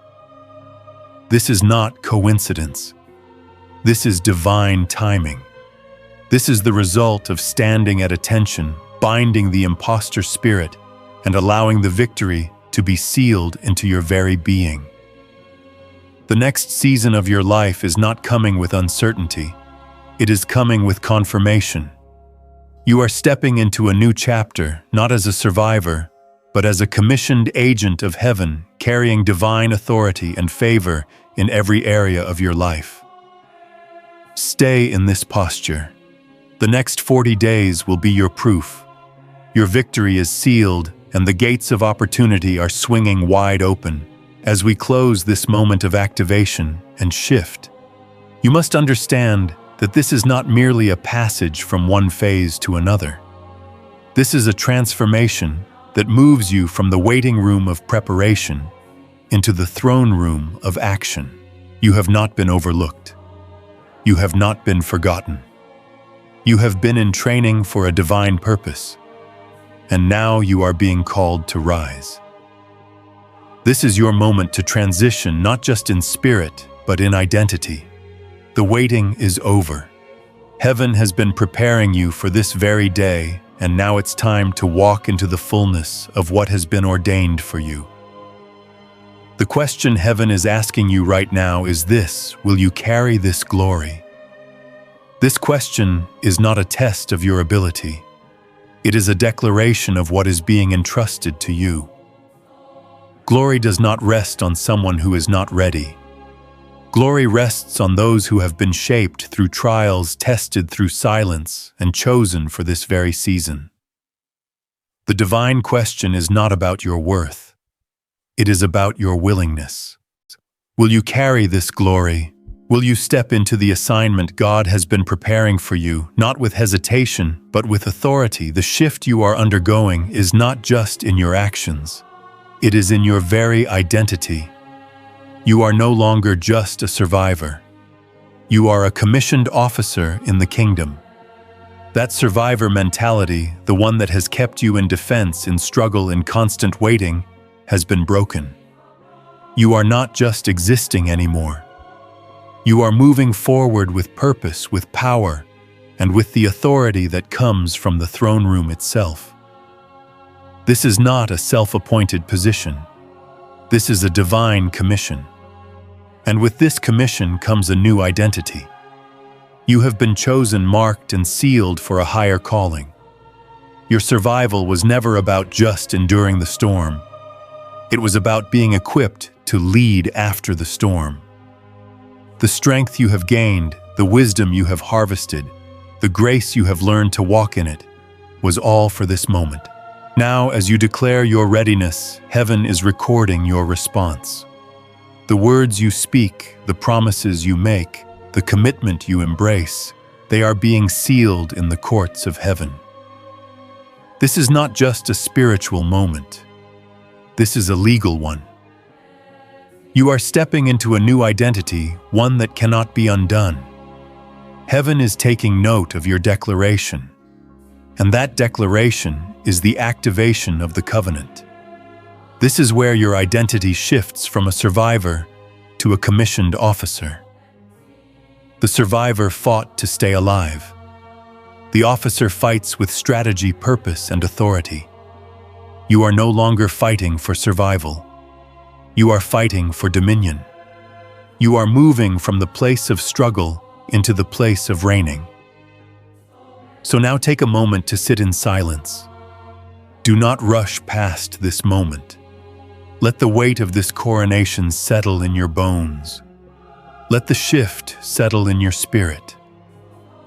This is not coincidence. This is divine timing. This is the result of standing at attention, binding the imposter spirit, and allowing the victory to be sealed into your very being. The next season of your life is not coming with uncertainty. It is coming with confirmation. You are stepping into a new chapter, not as a survivor, but as a commissioned agent of heaven, carrying divine authority and favor in every area of your life. Stay in this posture. The next 40 days will be your proof. Your victory is sealed, and the gates of opportunity are swinging wide open. As we close this moment of activation and shift, you must understand that this is not merely a passage from one phase to another. This is a transformation that moves you from the waiting room of preparation into the throne room of action. You have not been overlooked. You have not been forgotten. You have been in training for a divine purpose, and now you are being called to rise. This is your moment to transition, not just in spirit, but in identity. The waiting is over. Heaven has been preparing you for this very day, and now it's time to walk into the fullness of what has been ordained for you. The question heaven is asking you right now is this: will you carry this glory? This question is not a test of your ability. It is a declaration of what is being entrusted to you. Glory does not rest on someone who is not ready. Glory rests on those who have been shaped through trials, tested through silence, and chosen for this very season. The divine question is not about your worth. It is about your willingness. Will you carry this glory? Will you step into the assignment God has been preparing for you, not with hesitation, but with authority? The shift you are undergoing is not just in your actions. It is in your very identity. You are no longer just a survivor. You are a commissioned officer in the kingdom. That survivor mentality, the one that has kept you in defense, in struggle, in constant waiting, has been broken. You are not just existing anymore. You are moving forward with purpose, with power, and with the authority that comes from the throne room itself. This is not a self-appointed position. This is a divine commission. And with this commission comes a new identity. You have been chosen, marked, and sealed for a higher calling. Your survival was never about just enduring the storm. It was about being equipped to lead after the storm. The strength you have gained, the wisdom you have harvested, the grace you have learned to walk in it, was all for this moment. Now, as you declare your readiness, heaven is recording your response. The words you speak, the promises you make, the commitment you embrace, they are being sealed in the courts of heaven. This is not just a spiritual moment. This is a legal one. You are stepping into a new identity, one that cannot be undone. Heaven is taking note of your declaration, and that declaration is the activation of the covenant. This is where your identity shifts from a survivor to a commissioned officer. The survivor fought to stay alive. The officer fights with strategy, purpose, and authority. You are no longer fighting for survival. You are fighting for dominion. You are moving from the place of struggle into the place of reigning. So now take a moment to sit in silence. Do not rush past this moment. Let the weight of this coronation settle in your bones. Let the shift settle in your spirit.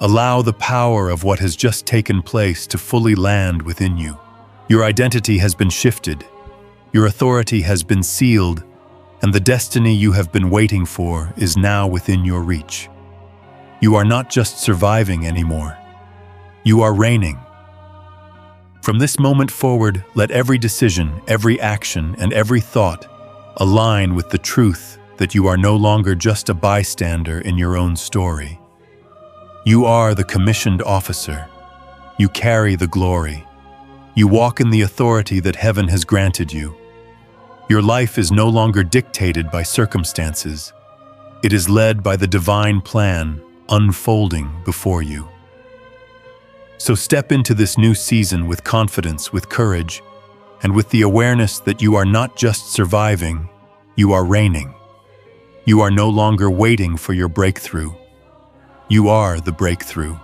Allow the power of what has just taken place to fully land within you. Your identity has been shifted. Your authority has been sealed, and the destiny you have been waiting for is now within your reach. You are not just surviving anymore. You are reigning. From this moment forward, let every decision, every action, and every thought align with the truth that you are no longer just a bystander in your own story. You are the commissioned officer. You carry the glory. You walk in the authority that heaven has granted you. Your life is no longer dictated by circumstances. It is led by the divine plan unfolding before you. So step into this new season with confidence, with courage, and with the awareness that you are not just surviving, you are reigning. You are no longer waiting for your breakthrough. You are the breakthrough.